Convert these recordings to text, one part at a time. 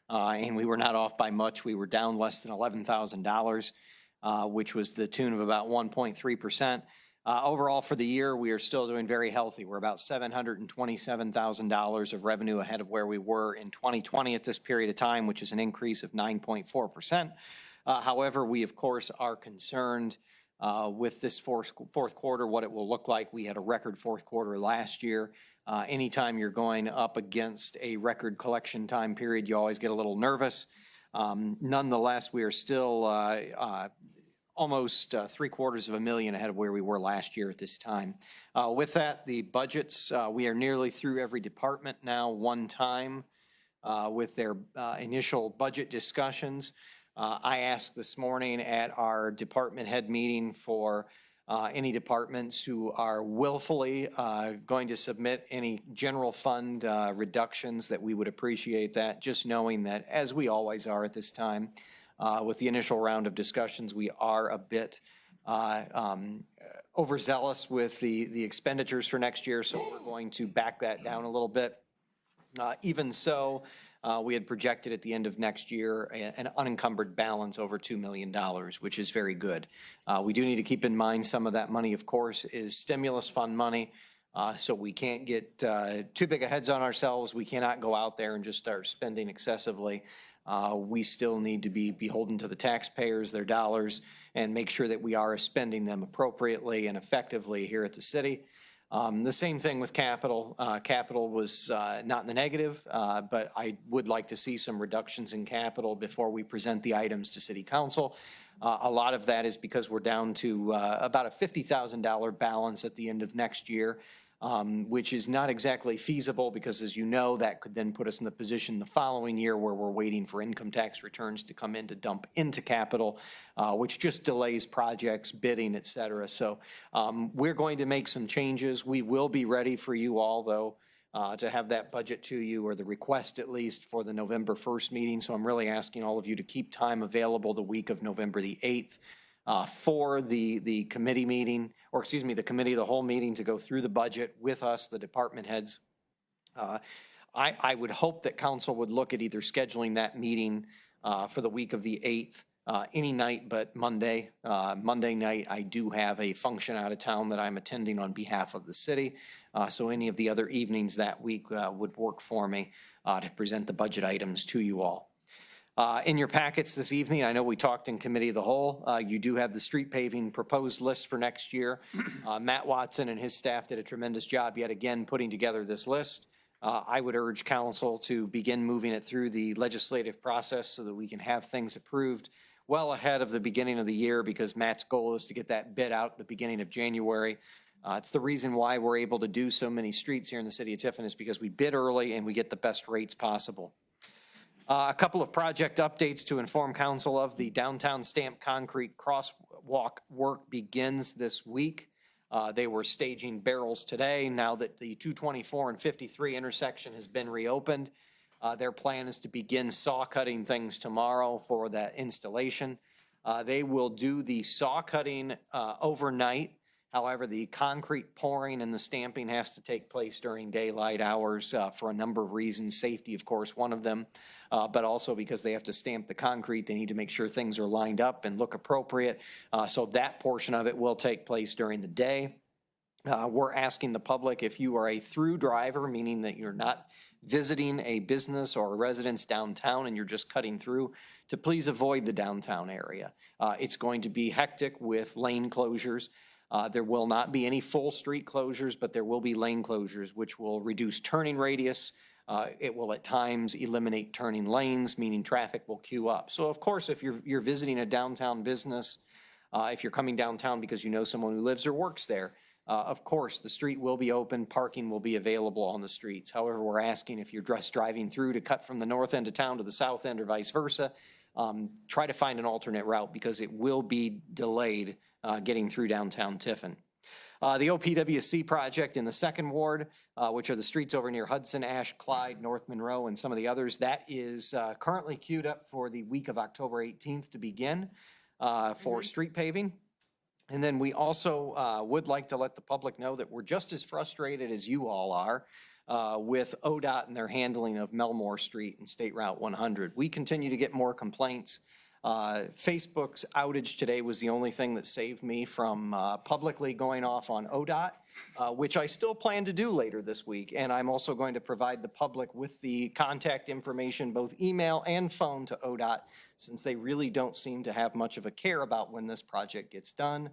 and we were not off by much. We were down less than $11,000, which was the tune of about 1.3%. Overall for the year, we are still doing very healthy. We're about $727,000 of revenue ahead of where we were in 2020 at this period of time, which is an increase of 9.4%. However, we of course are concerned with this fourth quarter, what it will look like. We had a record fourth quarter last year. Anytime you're going up against a record collection time period, you always get a little nervous. Nonetheless, we are still almost $750,000 ahead of where we were last year at this time. With that, the budgets, we are nearly through every department now one time with their initial budget discussions. I asked this morning at our department head meeting for any departments who are willfully going to submit any general fund reductions, that we would appreciate that, just knowing that, as we always are at this time, with the initial round of discussions, we are a bit overzealous with the expenditures for next year, so we're going to back that down a little bit. Even so, we had projected at the end of next year an unencumbered balance over $2 million, which is very good. We do need to keep in mind some of that money, of course, is stimulus fund money, so we can't get too big a heads on ourselves. We cannot go out there and just start spending excessively. We still need to be beholden to the taxpayers, their dollars, and make sure that we are spending them appropriately and effectively here at the city. The same thing with capital. Capital was not in the negative, but I would like to see some reductions in capital before we present the items to City Council. A lot of that is because we're down to about a $50,000 balance at the end of next year, which is not exactly feasible because, as you know, that could then put us in the position the following year where we're waiting for income tax returns to come in to dump into capital, which just delays projects, bidding, et cetera. So we're going to make some changes. We will be ready for you all, though, to have that budget to you, or the request at least, for the November 1st meeting. So I'm really asking all of you to keep time available the week of November the 8th. For the committee meeting, or excuse me, the committee of the whole meeting, to go through the budget with us, the department heads. I would hope that council would look at either scheduling that meeting for the week of the 8th, any night but Monday. Monday night, I do have a function out of town that I'm attending on behalf of the city. So any of the other evenings that week would work for me to present the budget items to you all. In your packets this evening, I know we talked in committee of the whole, you do have the street paving proposed list for next year. Matt Watson and his staff did a tremendous job yet again putting together this list. I would urge council to begin moving it through the legislative process so that we can have things approved well ahead of the beginning of the year, because Matt's goal is to get that bid out at the beginning of January. It's the reason why we're able to do so many streets here in the city of Tiffin, is because we bid early and we get the best rates possible. A couple of project updates to inform council of. The downtown stamped concrete crosswalk work begins this week. They were staging barrels today. Now that the 224 and 53 intersection has been reopened, their plan is to begin saw cutting things tomorrow for that installation. They will do the saw cutting overnight. However, the concrete pouring and the stamping has to take place during daylight hours for a number of reasons. Safety, of course, one of them, but also because they have to stamp the concrete. They need to make sure things are lined up and look appropriate. So that portion of it will take place during the day. We're asking the public, if you are a through driver, meaning that you're not visiting a business or a residence downtown and you're just cutting through, to please avoid the downtown area. It's going to be hectic with lane closures. There will not be any full street closures, but there will be lane closures, which will reduce turning radius. It will at times eliminate turning lanes, meaning traffic will queue up. So of course, if you're visiting a downtown business, if you're coming downtown because you know someone who lives or works there, of course the street will be open, parking will be available on the streets. However, we're asking, if you're just driving through to cut from the north end of town to the south end or vice versa, try to find an alternate route, because it will be delayed getting through downtown Tiffin. The OPWC project in the 2nd Ward, which are the streets over near Hudson, Ash, Clyde, North Monroe, and some of the others, that is currently queued up for the week of October 18th to begin for street paving. And then we also would like to let the public know that we're just as frustrated as you all are with ODOT and their handling of Melmore Street and State Route 100. We continue to get more complaints. Facebook's outage today was the only thing that saved me from publicly going off on ODOT, which I still plan to do later this week. And I'm also going to provide the public with the contact information, both email and phone, to ODOT, since they really don't seem to have much of a care about when this project gets done.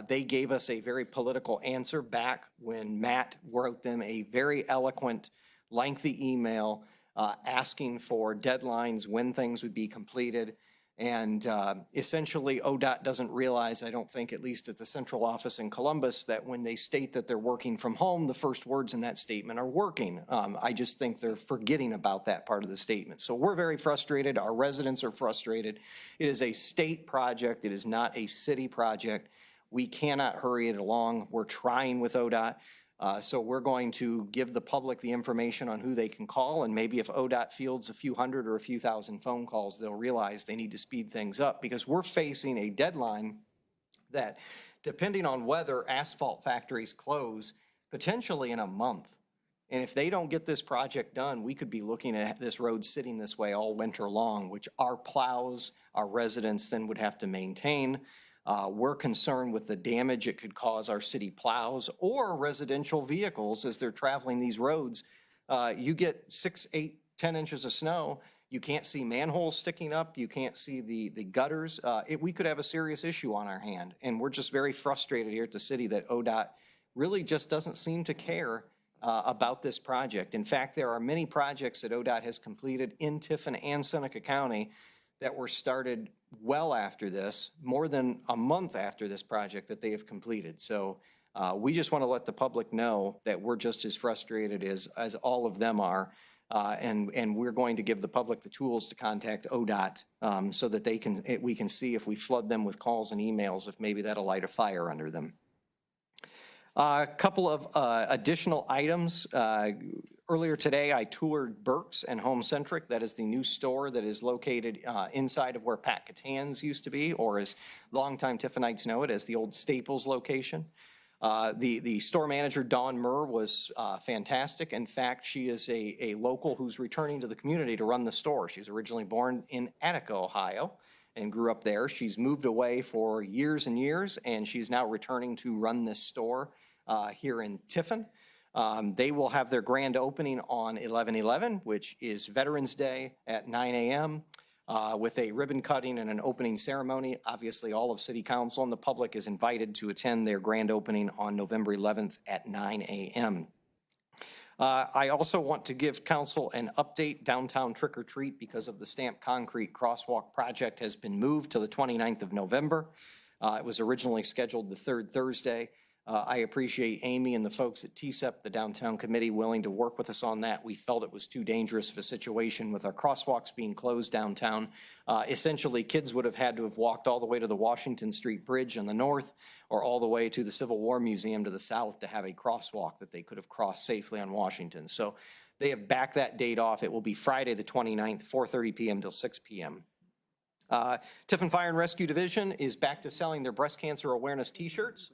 They gave us a very political answer back when Matt wrote them a very eloquent, lengthy email asking for deadlines when things would be completed. And essentially, ODOT doesn't realize, I don't think, at least at the central office in Columbus, that when they state that they're working from home, the first words in that statement are working. I just think they're forgetting about that part of the statement. So we're very frustrated. Our residents are frustrated. It is a state project. It is not a city project. We cannot hurry it along. We're trying with ODOT. So we're going to give the public the information on who they can call, and maybe if ODOT fields a few hundred or a few thousand phone calls, they'll realize they need to speed things up, because we're facing a deadline that, depending on whether asphalt factories close, potentially in a month. And if they don't get this project done, we could be looking at this road sitting this way all winter long, which our plows, our residents then would have to maintain. We're concerned with the damage it could cause our city plows or residential vehicles as they're traveling these roads. You get 6, 8, 10 inches of snow, you can't see manholes sticking up, you can't see the gutters. We could have a serious issue on our hand. And we're just very frustrated here at the city that ODOT really just doesn't seem to care about this project. In fact, there are many projects that ODOT has completed in Tiffin and Seneca County that were started well after this, more than a month after this project that they have completed. So we just want to let the public know that we're just as frustrated as all of them are. And we're going to give the public the tools to contact ODOT so that we can see if we flood them with calls and emails, if maybe that'll light a fire under them. A couple of additional items. Earlier today, I toured Burke's and Home Centric. That is the new store that is located inside of where Pat Catan's used to be, or as longtime Tiffinites know it, as the old Staples location. The store manager, Dawn Murr, was fantastic. In fact, she is a local who's returning to the community to run the store. She was originally born in Attica, Ohio, and grew up there. She's moved away for years and years, and she's now returning to run this store here in Tiffin. They will have their grand opening on 11/11, which is Veterans Day, at 9 a.m. With a ribbon cutting and an opening ceremony. Obviously, all of City Council and the public is invited to attend their grand opening on November 11th at 9 a.m. I also want to give council an update. Downtown Trick or Treat, because of the stamped concrete crosswalk project, has been moved to the 29th of November. It was originally scheduled the third Thursday. I appreciate Amy and the folks at TSEP, the downtown committee, willing to work with us on that. We felt it was too dangerous of a situation with our crosswalks being closed downtown. Essentially, kids would have had to have walked all the way to the Washington Street Bridge in the north, or all the way to the Civil War Museum to the south to have a crosswalk that they could have crossed safely on Washington. So they have backed that date off. It will be Friday the 29th, 4:30 p.m. till 6 p.m. Tiffin Fire and Rescue Division is back to selling their breast cancer awareness t-shirts.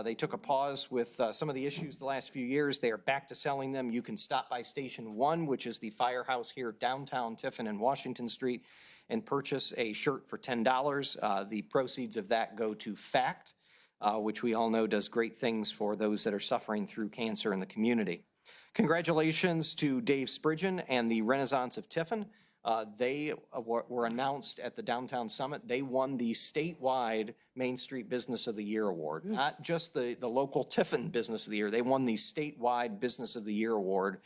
They took a pause with some of the issues the last few years. They are back to selling them. You can stop by Station 1, which is the firehouse here downtown Tiffin and Washington Street, and purchase a shirt for $10. The proceeds of that go to FACT, which we all know does great things for those that are suffering through cancer in the community. Congratulations to Dave Spridgen and the Renaissance of Tiffin. They were announced at the Downtown Summit. They won the statewide Main Street Business of the Year award, not just the local Tiffin Business of the Year. They won the statewide Business of the Year award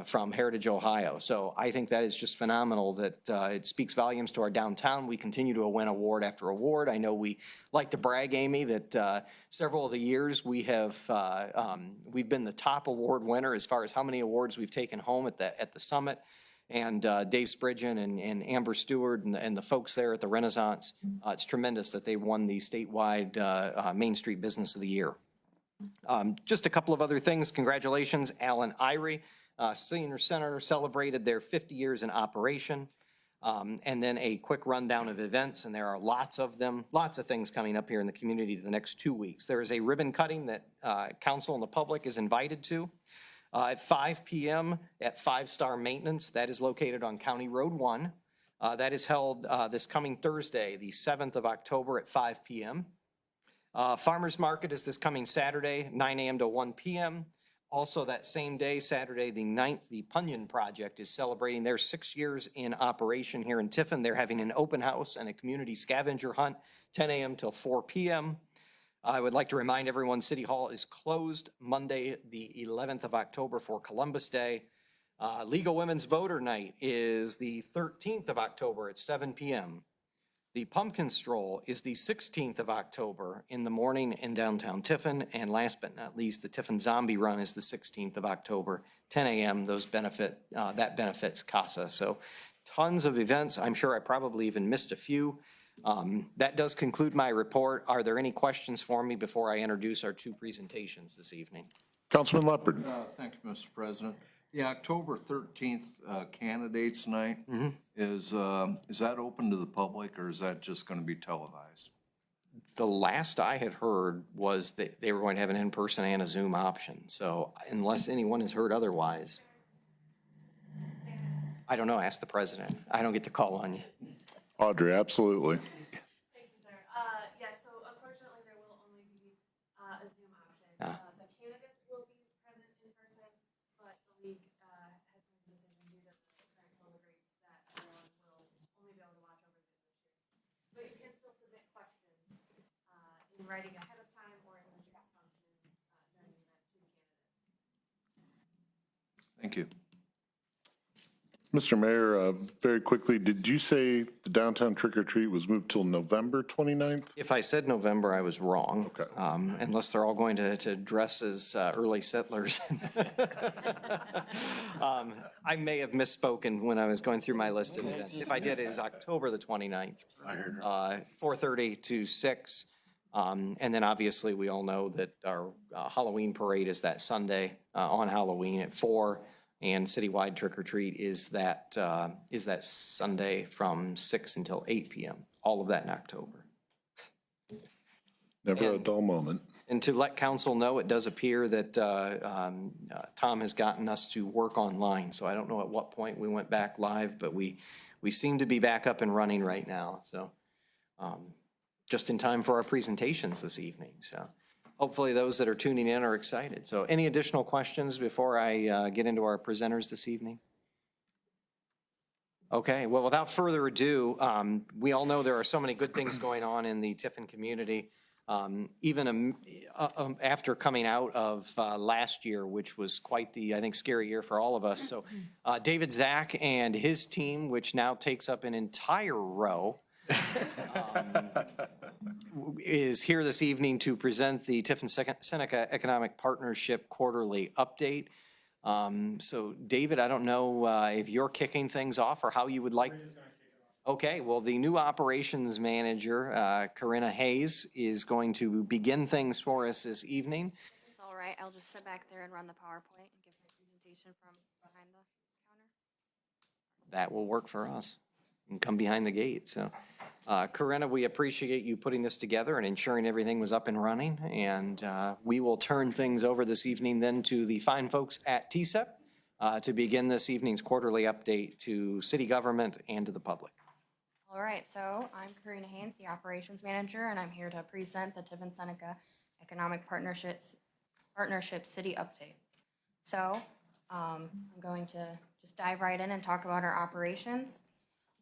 from Heritage, Ohio. So I think that is just phenomenal that it speaks volumes to our downtown. We continue to win award after award. I know we like to brag, Amy, that several of the years we've been the top award winner as far as how many awards we've taken home at the summit. And Dave Spridgen and Amber Stewart and the folks there at the Renaissance, it's tremendous that they won the statewide Main Street Business of the Year. Just a couple of other things. Congratulations, Alan Irie, senior senator, celebrated their 50 years in operation. And then a quick rundown of events, and there are lots of them, lots of things coming up here in the community the next 2 weeks. There is a ribbon cutting that council and the public is invited to. At 5 p.m. at Five Star Maintenance, that is located on County Road 1. That is held this coming Thursday, the 7th of October at 5 p.m. Farmers Market is this coming Saturday, 9 a.m. to 1 p.m. Also that same day, Saturday the 9th, the Punyon Project is celebrating their 6 years in operation here in Tiffin. They're having an open house and a community scavenger hunt, 10 a.m. till 4 p.m. I would like to remind everyone City Hall is closed Monday, the 11th of October for Columbus Day. Legal Women's Voter Night is the 13th of October at 7 p.m. The Pumpkin Stroll is the 16th of October in the morning in downtown Tiffin. And last but not least, the Tiffin Zombie Run is the 16th of October, 10 a.m. That benefits CASA. So tons of events. I'm sure I probably even missed a few. That does conclude my report. Are there any questions for me before I introduce our two presentations this evening? Councilman Leopard. Thank you, Mr. President. The October 13th Candidates Night, is that open to the public or is that just going to be televised? The last I had heard was that they were going to have an in-person and a Zoom option. So unless anyone has heard otherwise, I don't know, ask the president. I don't get to call on you. Audrey, absolutely. Thank you, sir. Yes, so unfortunately, there will only be a Zoom option. The candidates will be present in person, but the league has made the decision due to the current COVID rates that everyone will only be able to watch over Zoom this year. But you can still submit questions in writing ahead of time or in the chat function during the event to the candidates. Thank you. Mr. Mayor, very quickly, did you say the downtown trick or treat was moved till November 29th? If I said November, I was wrong. Okay. Unless they're all going to dress as early settlers. I may have misspoken when I was going through my list of events. If I did, it is October the 29th, 4:30 to 6. And then obviously, we all know that our Halloween parade is that Sunday on Halloween at 4. And citywide trick or treat is that Sunday from 6 until 8 p.m. All of that in October. Never a dull moment. And to let council know, it does appear that Tom has gotten us to work online. So I don't know at what point we went back live, but we seem to be back up and running right now. So just in time for our presentations this evening. So hopefully those that are tuning in are excited. So any additional questions before I get into our presenters this evening? Okay, well, without further ado, we all know there are so many good things going on in the Tiffin community. Even after coming out of last year, which was quite the, I think, scary year for all of us. So David Zach and his team, which now takes up an entire row, is here this evening to present the Tiffin Seneca Economic Partnership Quarterly Update. So David, I don't know if you're kicking things off or how you would like. Okay, well, the new operations manager, Corinna Hayes, is going to begin things for us this evening. It's all right. I'll just sit back there and run the PowerPoint and give my presentation from behind the counter. That will work for us. And come behind the gate. So, Corinna, we appreciate you putting this together and ensuring everything was up and running. And we will turn things over this evening then to the fine folks at TSEP to begin this evening's quarterly update to city government and to the public. All right, so I'm Corinna Haynes, the operations manager, and I'm here to present the Tiffin Seneca Economic Partnership City Update. So I'm going to just dive right in and talk about our operations.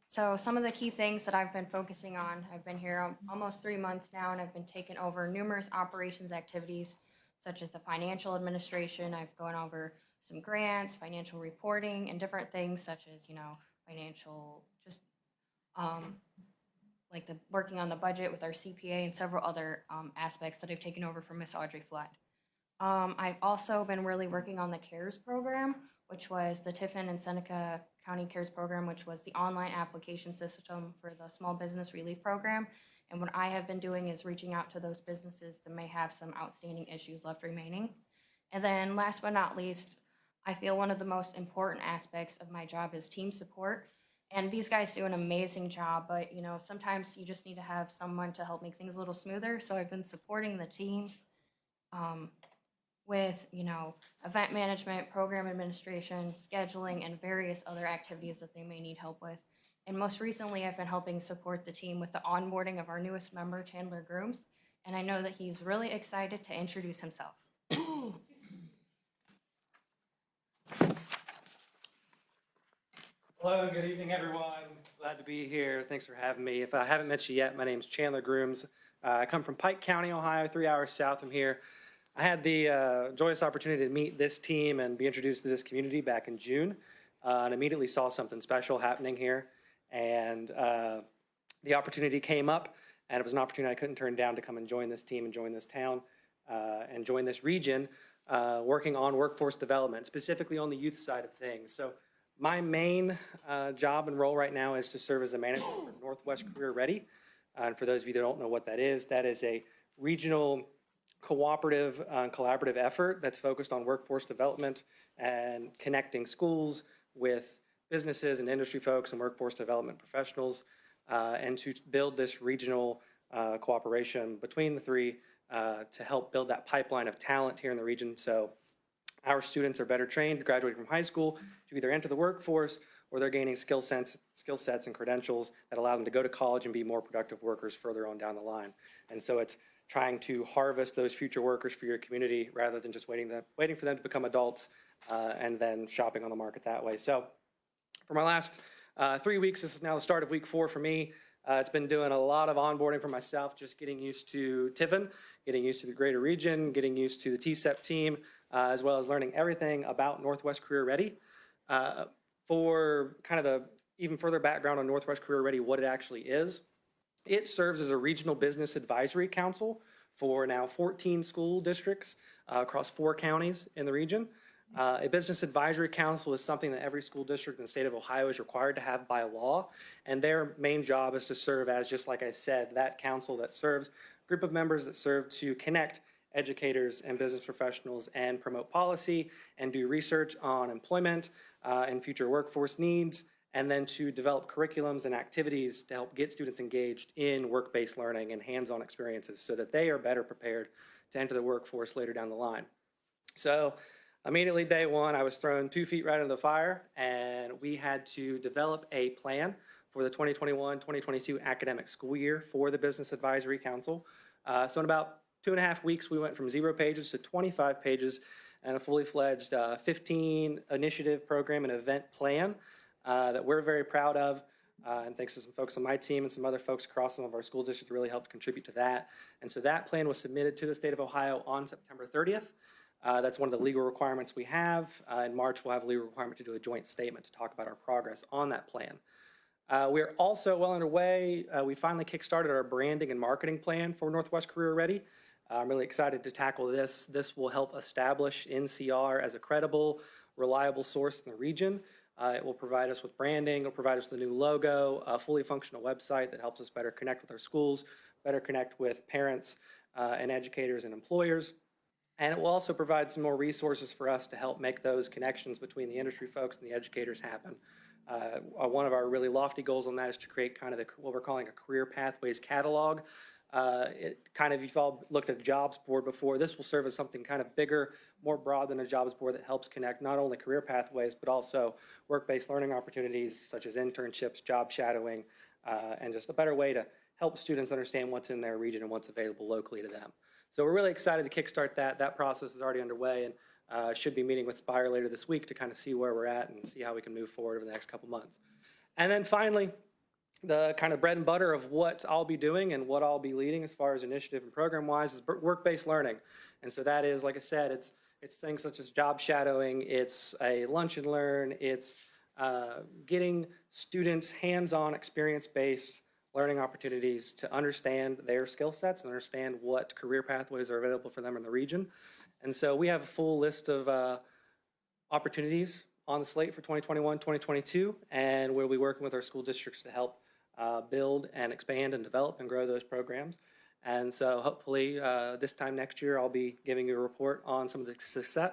So some of the key things that I've been focusing on, I've been here almost 3 months now, and I've been taking over numerous operations activities, such as the financial administration. I've gone over some grants, financial reporting, and different things such as, financial, just like the working on the budget with our CPA and several other aspects that I've taken over from Miss Audrey Flood. I've also been really working on the CARES program, which was the Tiffin and Seneca County CARES program, which was the online application system for the Small Business Relief Program. And what I have been doing is reaching out to those businesses that may have some outstanding issues left remaining. And then last but not least, I feel one of the most important aspects of my job is team support. And these guys do an amazing job, but sometimes you just need to have someone to help make things a little smoother. So I've been supporting the team with, event management, program administration, scheduling, and various other activities that they may need help with. And most recently, I've been helping support the team with the onboarding of our newest member, Chandler Grooms, and I know that he's really excited to introduce himself. Hello, good evening, everyone. Glad to be here. Thanks for having me. If I haven't met you yet, my name's Chandler Grooms. I come from Pike County, Ohio, 3 hours south from here. I had the joyous opportunity to meet this team and be introduced to this community back in June, and immediately saw something special happening here. And the opportunity came up, and it was an opportunity I couldn't turn down to come and join this team and join this town and join this region, working on workforce development, specifically on the youth side of things. So my main job and role right now is to serve as a manager for Northwest Career Ready. And for those of you that don't know what that is a regional cooperative, collaborative effort that's focused on workforce development and connecting schools with businesses and industry folks and workforce development professionals, and to build this regional cooperation between the three to help build that pipeline of talent here in the region. So our students are better trained, graduating from high school, to either enter the workforce or they're gaining skill sets and credentials that allow them to go to college and be more productive workers further on down the line. And so it's trying to harvest those future workers for your community rather than just waiting for them to become adults and then shopping on the market that way. So for my last 3 weeks, this is now the start of week 4 for me. It's been doing a lot of onboarding for myself, just getting used to Tiffin, getting used to the greater region, getting used to the TCEP team, as well as learning everything about Northwest Career Ready. For kind of the even further background on Northwest Career Ready, what it actually is, it serves as a regional business advisory council for now 14 school districts across 4 counties in the region. A business advisory council is something that every school district in the state of Ohio is required to have by law, and their main job is to serve as, just like I said, that council that serves a group of members that serve to connect educators and business professionals and promote policy and do research on employment and future workforce needs, and then to develop curriculums and activities to help get students engaged in work-based learning and hands-on experiences so that they are better prepared to enter the workforce later down the line. So immediately day one, I was thrown 2 feet right into the fire, and we had to develop a plan for the 2021-2022 academic school year for the Business Advisory Council. So in about 2.5 weeks, we went from 0 pages to 25 pages and a fully fledged 15 initiative program and event plan that we're very proud of. And thanks to some folks on my team and some other folks across some of our school districts really helped contribute to that. And so that plan was submitted to the state of Ohio on September 30th. That's one of the legal requirements we have. In March, we'll have a legal requirement to do a joint statement to talk about our progress on that plan. We're also well underway. We finally kickstarted our branding and marketing plan for Northwest Career Ready. I'm really excited to tackle this. This will help establish NCR as a credible, reliable source in the region. It will provide us with branding, it will provide us with a new logo, a fully functional website that helps us better connect with our schools, better connect with parents and educators and employers. And it will also provide some more resources for us to help make those connections between the industry folks and the educators happen. One of our really lofty goals on that is to create kind of what we're calling a career pathways catalog. If you've all looked at a jobs board before, this will serve as something kind of bigger, more broad than a jobs board that helps connect not only career pathways, but also work-based learning opportunities such as internships, job shadowing, and just a better way to help students understand what's in their region and what's available locally to them. So we're really excited to kickstart that. That process is already underway, and should be meeting with Spire later this week to kind of see where we're at and see how we can move forward over the next couple months. And then finally, the kind of bread and butter of what I'll be doing and what I'll be leading as far as initiative and program-wise is work-based learning. And so that is, like I said, it's things such as job shadowing, it's a lunch and learn, it's getting students hands-on experience-based learning opportunities to understand their skill sets and understand what career pathways are available for them in the region. And so we have a full list of opportunities on the slate for 2021, 2022, and we'll be working with our school districts to help build and expand and develop and grow those programs. And so hopefully this time next year, I'll be giving you a report on some of the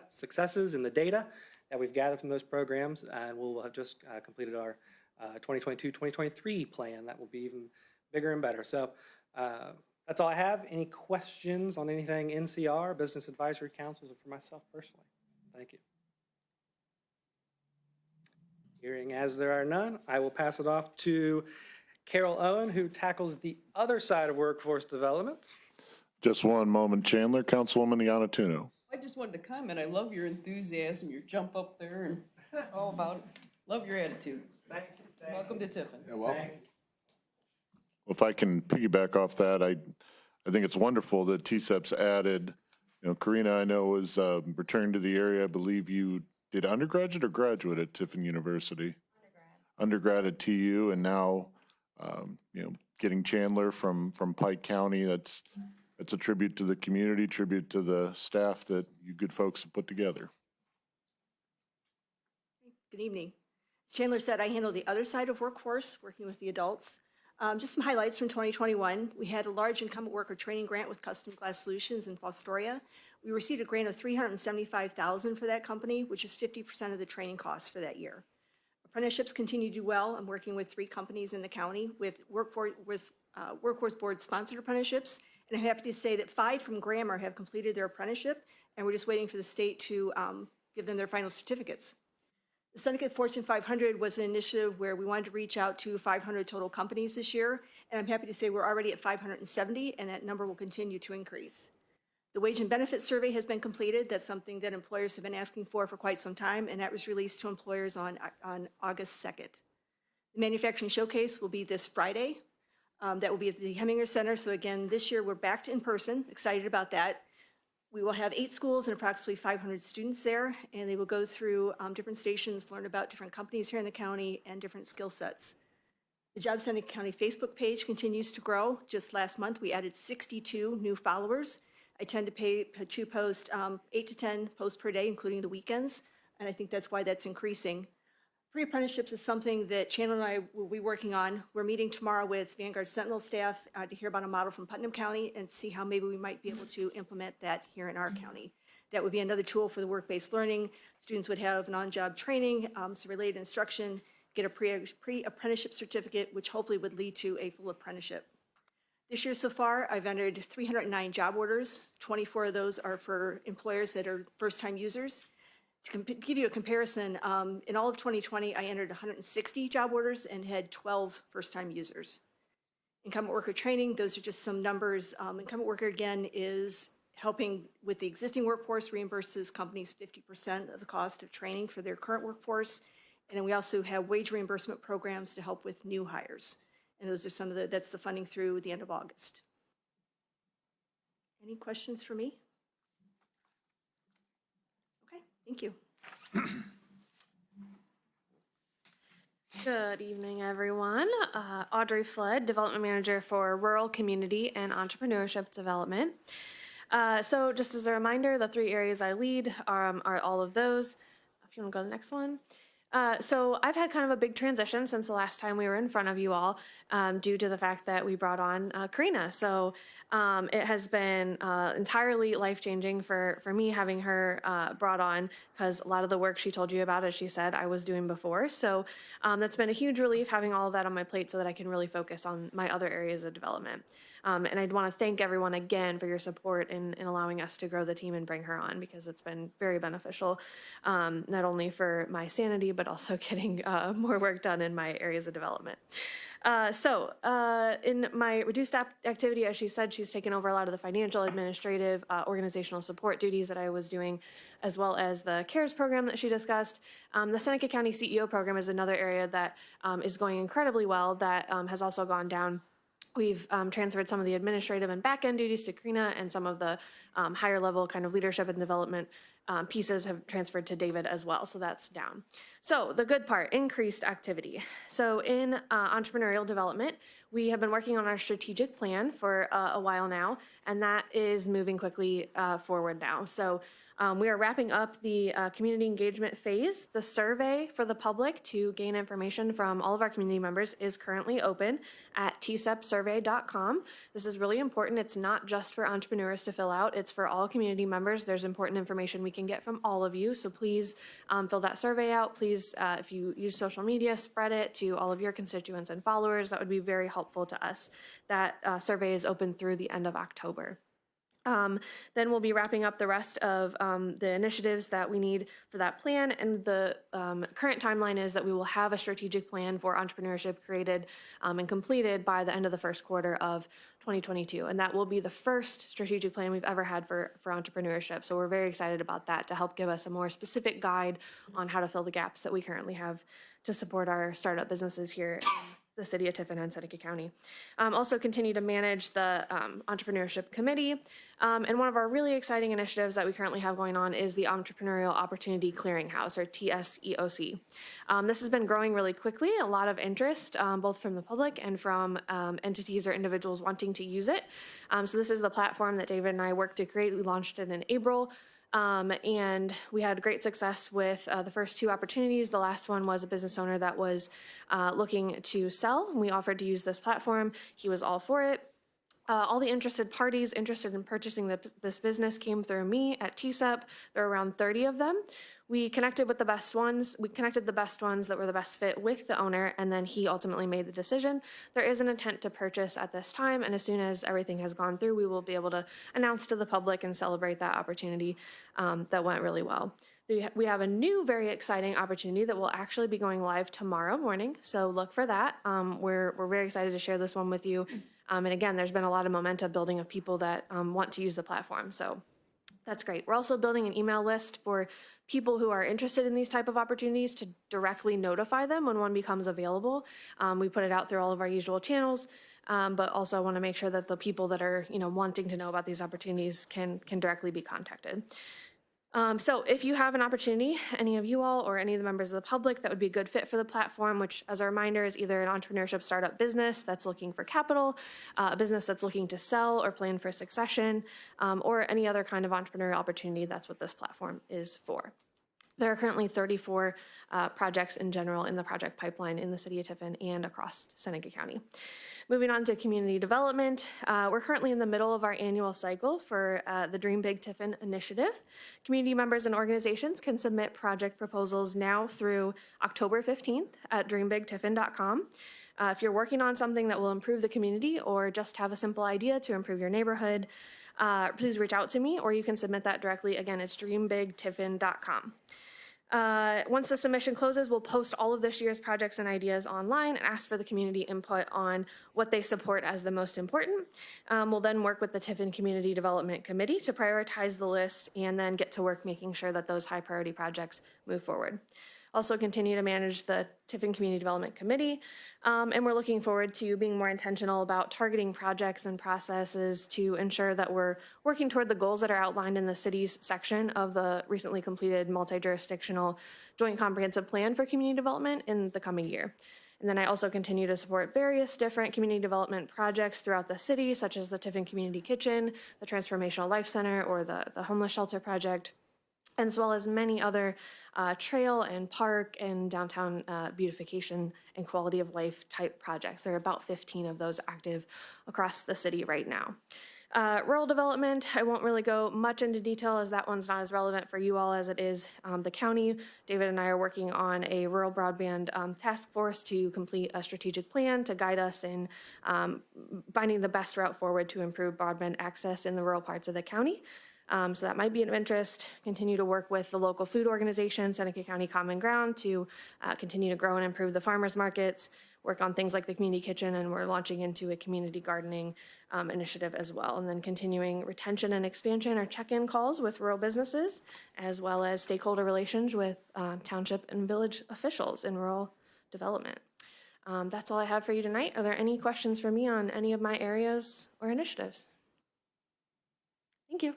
successes and the data that we've gathered from those programs, and we'll have just completed our 2022-2023 plan that will be even bigger and better. So That's all I have. Any questions on anything NCR, Business Advisory Councils, or for myself personally? Thank you. Hearing as there are none, I will pass it off to Carol Owen, who tackles the other side of workforce development. Just one moment, Chandler. Councilwoman Iannatuno. I just wanted to comment, I love your enthusiasm, your jump up there and all about it. Love your attitude. Thank you. Welcome to Tiffin. If I can piggyback off that, I think it's wonderful that TSEP's added, Karina, I know, is returned to the area. I believe you did undergraduate or graduate at Tiffin University? Undergrad at TU, and now, getting Chandler from Pike County. That's a tribute to the community, tribute to the staff that you good folks have put together. Good evening. As Chandler said, I handle the other side of workforce, working with the adults. Just some highlights from 2021. We had a large incumbent worker training grant with Custom Glass Solutions in Fostoria. We received a grant of $375,000 for that company, which is 50% of the training costs for that year. Apprenticeships continue to do well. I'm working with 3 companies in the county with workforce board sponsored apprenticeships. And I'm happy to say that 5 from Grammar have completed their apprenticeship, and we're just waiting for the state to give them their final certificates. The Seneca Fortune 500 was an initiative where we wanted to reach out to 500 total companies this year, and I'm happy to say we're already at 570, and that number will continue to increase. The wage and benefit survey has been completed. That's something that employers have been asking for quite some time, and that was released to employers on August 2nd. The manufacturing showcase will be this Friday. That will be at the Heminger Center. So again, this year we're back to in person, excited about that. We will have 8 schools and approximately 500 students there, and they will go through different stations, learn about different companies here in the county and different skill sets. The Job Seneca County Facebook page continues to grow. Just last month, we added 62 new followers. I tend to post 8 to 10 posts per day, including the weekends, and I think that's why that's increasing. Pre-apprenticeships is something that Chandler and I will be working on. We're meeting tomorrow with Vanguard Sentinel staff to hear about a model from Putnam County and see how maybe we might be able to implement that here in our county. That would be another tool for the work-based learning. Students would have an on-job training, some related instruction, get a pre-apprenticeship certificate, which hopefully would lead to a full apprenticeship. This year so far, I've entered 309 job orders. 24 of those are for employers that are first-time users. To give you a comparison, in all of 2020, I entered 160 job orders and had 12 first-time users. Incumbent worker training, those are just some numbers. Incumbent worker, again, is helping with the existing workforce, reimburses companies 50% of the cost of training for their current workforce. And then we also have wage reimbursement programs to help with new hires. And those are some of that's the funding through the end of August. Any questions for me? Thank you. Good evening, everyone. Audrey Flood, Development Manager for Rural Community and Entrepreneurship Development. So just as a reminder, the 3 areas I lead are all of those. If you want to go to the next one. So I've had kind of a big transition since the last time we were in front of you all due to the fact that we brought on Karina. So it has been entirely life-changing for me having her brought on because a lot of the work she told you about, as she said, I was doing before. So that's been a huge relief having all of that on my plate so that I can really focus on my other areas of development. And I'd want to thank everyone again for your support in allowing us to grow the team and bring her on because it's been very beneficial, not only for my sanity, but also getting more work done in my areas of development. So in my reduced activity, as she said, she's taken over a lot of the financial, administrative, organizational support duties that I was doing, as well as the CARES program that she discussed. The Seneca County CEO program is another area that is going incredibly well that has also gone down. We've transferred some of the administrative and back-end duties to Karina, and some of the higher level kind of leadership and development pieces have transferred to David as well, so that's down. So the good part, increased activity. So in entrepreneurial development, we have been working on our strategic plan for a while now, and that is moving quickly forward now. So We are wrapping up the community engagement phase. The survey for the public to gain information from all of our community members is currently open at tsepsurvey.com. This is really important. It's not just for entrepreneurs to fill out. It's for all community members. There's important information we can get from all of you. So please fill that survey out. Please, if you use social media, spread it to all of your constituents and followers. That would be very helpful to us. That survey is open through the end of October. Then we'll be wrapping up the rest of the initiatives that we need for that plan. And the current timeline is that we will have a strategic plan for entrepreneurship created and completed by the end of the first quarter of 2022. And that will be the first strategic plan we've ever had for entrepreneurship. So we're very excited about that to help give us a more specific guide on how to fill the gaps that we currently have to support our startup businesses here in the city of Tiffin and Seneca County. Also continue to manage the entrepreneurship committee. And one of our really exciting initiatives that we currently have going on is the Entrepreneurial Opportunity Clearinghouse, or TSEOC. This has been growing really quickly, a lot of interest, both from the public and from entities or individuals wanting to use it. So this is the platform that David and I worked to create. We launched it in April. And we had great success with the first two opportunities. The last one was a business owner that was looking to sell. We offered to use this platform. He was all for it. All the interested parties interested in purchasing this business came through me at TSEP. There are around 30 of them. We connected with the best ones. We connected the best ones that were the best fit with the owner, and then he ultimately made the decision. There is an intent to purchase at this time, and as soon as everything has gone through, we will be able to announce to the public and celebrate that opportunity that went really well. We have a new, very exciting opportunity that will actually be going live tomorrow morning, so look for that. We're very excited to share this one with you. And again, there's been a lot of momentum building of people that want to use the platform, so that's great. We're also building an email list for people who are interested in these type of opportunities to directly notify them when one becomes available. We put it out through all of our usual channels, but also want to make sure that the people that are wanting to know about these opportunities can directly be contacted. So if you have an opportunity, any of you all or any of the members of the public that would be a good fit for the platform, which as a reminder is either an entrepreneurship startup business that's looking for capital, a business that's looking to sell or plan for succession, or any other kind of entrepreneurial opportunity, that's what this platform is for. There are currently 34 projects in general in the project pipeline in the city of Tiffin and across Seneca County. Moving on to community development, we're currently in the middle of our annual cycle for the Dream Big Tiffin initiative. Community members and organizations can submit project proposals now through October 15th at dreambigtiffin.com. If you're working on something that will improve the community or just have a simple idea to improve your neighborhood, please reach out to me, or you can submit that directly. Again, it's dreambigtiffin.com. Once the submission closes, we'll post all of this year's projects and ideas online and ask for the community input on what they support as the most important. We'll then work with the Tiffin Community Development Committee to prioritize the list and then get to work making sure that those high priority projects move forward. Also continue to manage the Tiffin Community Development Committee, and we're looking forward to being more intentional about targeting projects and processes to ensure that we're working toward the goals that are outlined in the city's section of the recently completed multi-jurisdictional joint comprehensive plan for community development in the coming year. And then I also continue to support various different community development projects throughout the city, such as the Tiffin Community Kitchen, the Transformational Life Center, or the Homeless Shelter Project, as well as many other trail and park and downtown beautification and quality of life type projects. There are about 15 of those active across the city right now. Rural development, I won't really go much into detail as that one's not as relevant for you all as it is the county. David and I are working on a rural broadband task force to complete a strategic plan to guide us in finding the best route forward to improve broadband access in the rural parts of the county. So that might be of interest. Continue to work with the local food organization, Seneca County Common Ground, to continue to grow and improve the farmers markets, work on things like the community kitchen, and we're launching into a community gardening initiative as well. And then continuing retention and expansion or check-in calls with rural businesses, as well as stakeholder relations with township and village officials in rural development. That's all I have for you tonight. Are there any questions for me on any of my areas or initiatives? Thank you.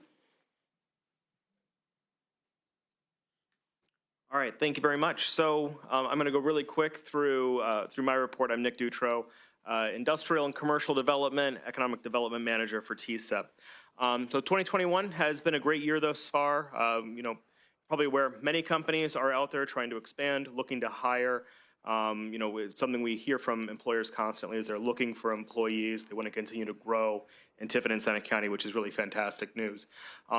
All right, thank you very much. So I'm going to go really quick through my report. I'm Nick Dutro, Industrial and Commercial Development, Economic Development Manager for TSEP. So 2021 has been a great year thus far. Probably where many companies are out there trying to expand, looking to hire. It's something we hear from employers constantly is they're looking for employees. They want to continue to grow in Tiffin and Seneca County, which is really fantastic news.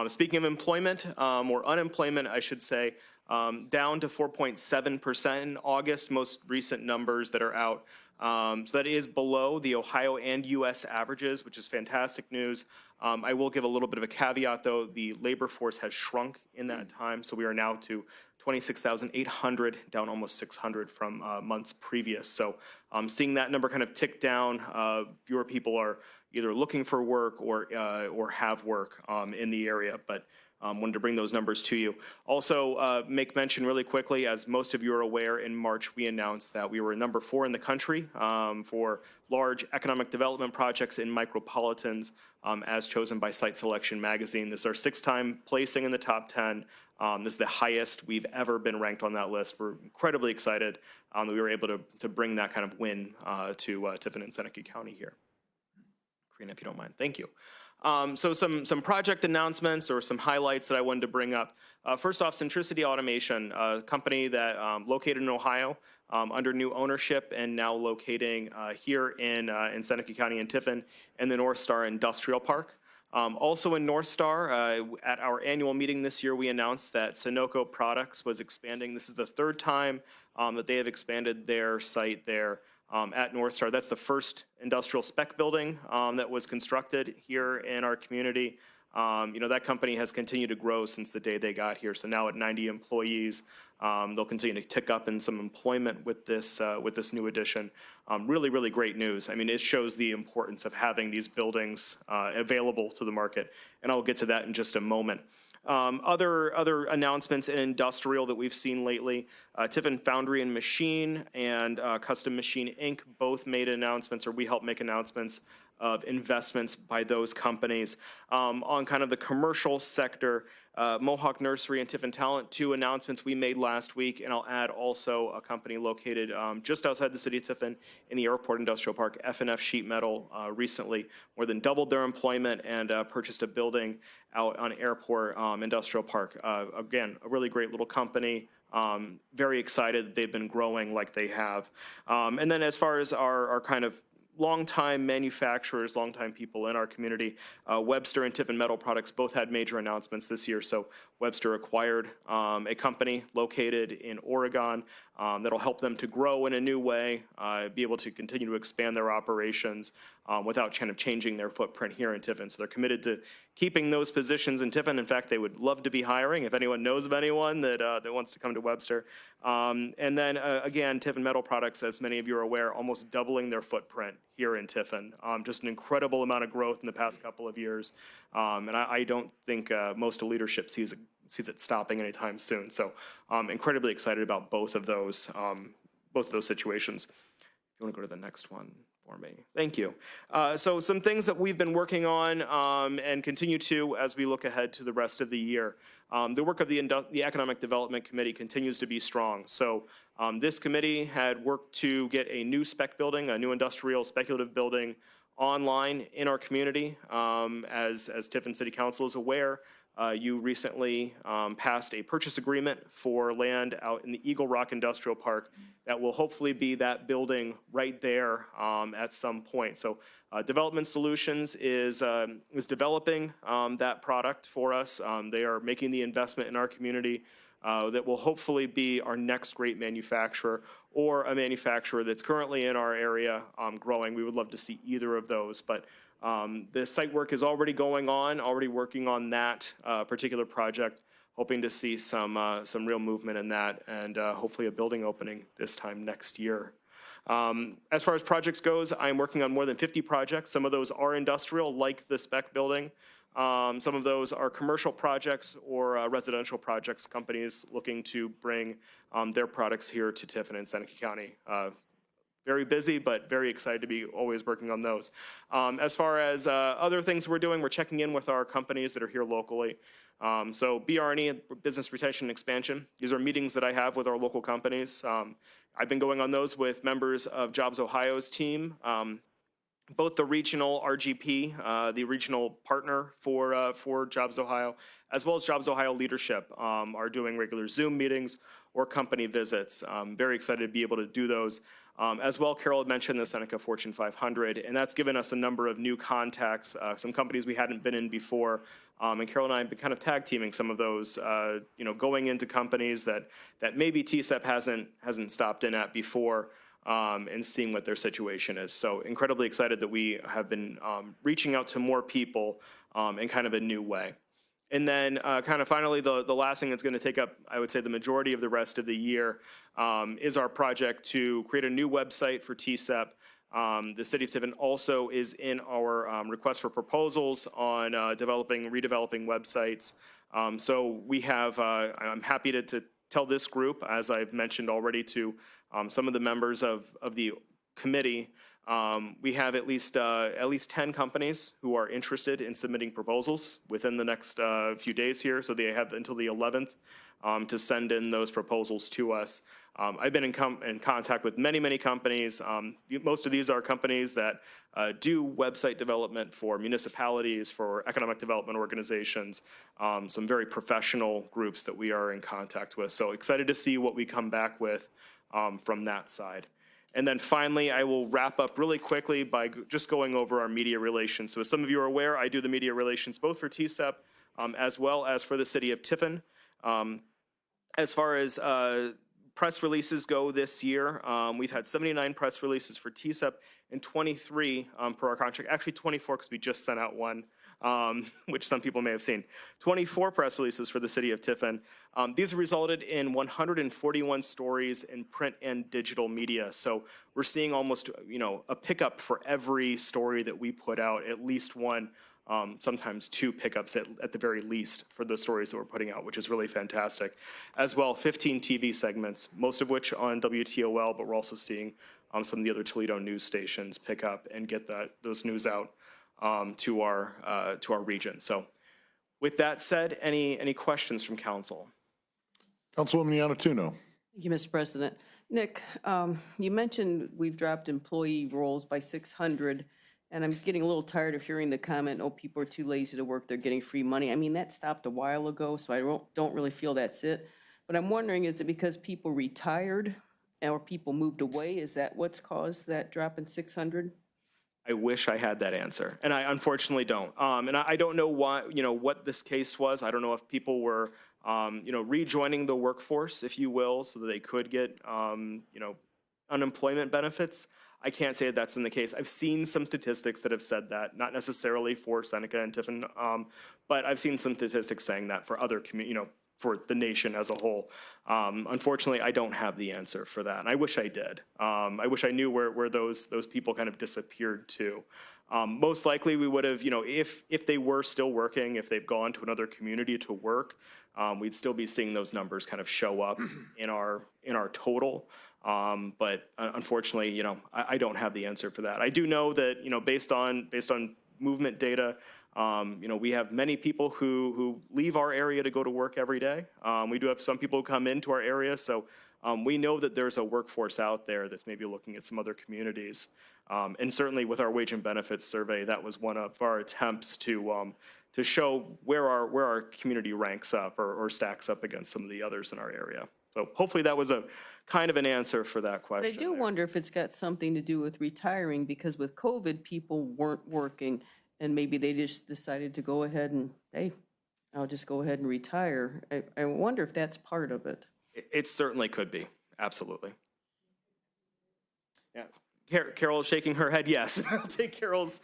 Speaking of employment, or unemployment, I should say, down to 4.7% in August, most recent numbers that are out. So that is below the Ohio and U.S. averages, which is fantastic news. I will give a little bit of a caveat, though. The labor force has shrunk in that time, so we are now to 26,800, down almost 600 from months previous. So seeing that number kind of tick down, fewer people are either looking for work or have work in the area. But wanted to bring those numbers to you. Also, make mention really quickly, as most of you are aware, in March we announced that we were number 4 in the country for large economic development projects in micropolitans, as chosen by Site Selection Magazine. This is our 6th time placing in the top 10. This is the highest we've ever been ranked on that list. We're incredibly excited that we were able to bring that kind of win to Tiffin and Seneca County here. Karina, if you don't mind. Thank you. So some project announcements or some highlights that I wanted to bring up. First off, Centricity Automation, a company that located in Ohio under new ownership and now locating here in Seneca County and Tiffin in the North Star Industrial Park. Also in North Star, at our annual meeting this year, we announced that Sunoco Products was expanding. This is the 3rd time that they have expanded their site there. At North Star. That's the first industrial spec building that was constructed here in our community. That company has continued to grow since the day they got here. So now at 90 employees, they'll continue to tick up in some employment with this new addition. Really, really great news. I mean, it shows the importance of having these buildings available to the market, and I'll get to that in just a moment. Other announcements in industrial that we've seen lately, Tiffin Foundry and Machine and Custom Machine Inc. both made announcements, or we helped make announcements of investments by those companies. On kind of the commercial sector, Mohawk Nursery and Tiffin Talent, 2 announcements we made last week, and I'll add also a company located just outside the city of Tiffin in the Airport Industrial Park, F&F Sheet Metal, recently more than doubled their employment and purchased a building out on Airport Industrial Park. Again, a really great little company. Very excited they've been growing like they have. And then as far as our kind of longtime manufacturers, longtime people in our community, Webster and Tiffin Metal Products both had major announcements this year. So Webster acquired a company located in Oregon that'll help them to grow in a new way, be able to continue to expand their operations without kind of changing their footprint here in Tiffin. So they're committed to keeping those positions in Tiffin. In fact, they would love to be hiring if anyone knows of anyone that wants to come to Webster. And then again, Tiffin Metal Products, as many of you are aware, almost doubling their footprint here in Tiffin. Just an incredible amount of growth in the past couple of years. And I don't think most of leadership sees it stopping anytime soon. So incredibly excited about both of those situations. If you want to go to the next one for me. Thank you. So some things that we've been working on and continue to as we look ahead to the rest of the year. The work of the Economic Development Committee continues to be strong. So this committee had worked to get a new spec building, a new industrial speculative building online in our community. As Tiffin City Council is aware, you recently passed a purchase agreement for land out in the Eagle Rock Industrial Park that will hopefully be that building right there at some point. So Development Solutions is developing that product for us. They are making the investment in our community that will hopefully be our next great manufacturer or a manufacturer that's currently in our area growing. We would love to see either of those. But the site work is already going on, already working on that particular project, hoping to see some real movement in that and hopefully a building opening this time next year. As far as projects goes, I'm working on more than 50 projects. Some of those are industrial, like the spec building. Some of those are commercial projects or residential projects, companies looking to bring their products here to Tiffin and Seneca County. Very busy, but very excited to be always working on those. As far as other things we're doing, we're checking in with our companies that are here locally. So BRE, Business Retention and Expansion, these are meetings that I have with our local companies. I've been going on those with members of Jobs Ohio's team. both the regional RGP, the regional partner for Jobs Ohio, as well as Jobs Ohio leadership, are doing regular Zoom meetings or company visits. Very excited to be able to do those. As well, Carol had mentioned the Seneca Fortune 500, and that's given us a number of new contacts, some companies we hadn't been in before. And Carol and I have been kind of tag teaming some of those, going into companies that maybe TCEP hasn't stopped in at before. And seeing what their situation is. So incredibly excited that we have been reaching out to more people in kind of a new way. And then kind of finally, the last thing that's going to take up, I would say, the majority of the rest of the year is our project to create a new website for TCEP. The City of Tiffin also is in our request for proposals on redeveloping websites. So we have, I'm happy to tell this group, as I've mentioned already to some of the members of the committee, we have at least 10 companies who are interested in submitting proposals within the next few days here. So they have until the 11th to send in those proposals to us. I've been in contact with many companies. Most of these are companies that do website development for municipalities, for economic development organizations, some very professional groups that we are in contact with. So excited to see what we come back with from that side. And then finally, I will wrap up really quickly by just going over our media relations. So as some of you are aware, I do the media relations both for TCEP as well as for the City of Tiffin. As far as press releases go this year, we've had 79 press releases for TCEP and 23 per our contract. Actually 24 because we just sent out one, which some people may have seen. 24 press releases for the City of Tiffin. These have resulted in 141 stories in print and digital media. So we're seeing almost, a pickup for every story that we put out, at least one, sometimes two pickups at the very least for the stories that we're putting out, which is really fantastic. As well, 15 TV segments, most of which on WTOL, but we're also seeing some of the other Toledo news stations pick up and get those news out to our region. So with that said, any questions from council? Councilwoman Yanatuno. Thank you, Mr. President. Nick, you mentioned we've dropped employee roles by 600, and I'm getting a little tired of hearing the comment, oh, people are too lazy to work, they're getting free money. I mean, that stopped a while ago, so I don't really feel that's it. But I'm wondering, is it because people retired or people moved away? Is that what's caused that drop in 600? I wish I had that answer, and I unfortunately don't. And I don't know why, what this case was. I don't know if people were, rejoining the workforce, if you will, so that they could get, unemployment benefits. I can't say that that's been the case. I've seen some statistics that have said that, not necessarily for Seneca and Tiffin, but I've seen some statistics saying that for other for the nation as a whole. Unfortunately, I don't have the answer for that, and I wish I did. I wish I knew where those people kind of disappeared to. Most likely, we would have, if they were still working, if they've gone to another community to work, we'd still be seeing those numbers kind of show up in our total. But unfortunately, I don't have the answer for that. I do know that, based on movement data, we have many people who leave our area to go to work every day. We do have some people who come into our area, so we know that there's a workforce out there that's maybe looking at some other communities. And certainly with our wage and benefits survey, that was one of our attempts to show where our community ranks up or stacks up against some of the others in our area. So hopefully that was a kind of an answer for that But question. I do wonder if it's got something to do with retiring, because with COVID, people weren't working, and maybe they just decided to go ahead and, hey, I'll just go ahead and retire. I wonder if that's part of it. It certainly could be, absolutely. Yeah, Carol is shaking her head, yes. I'll take Carol's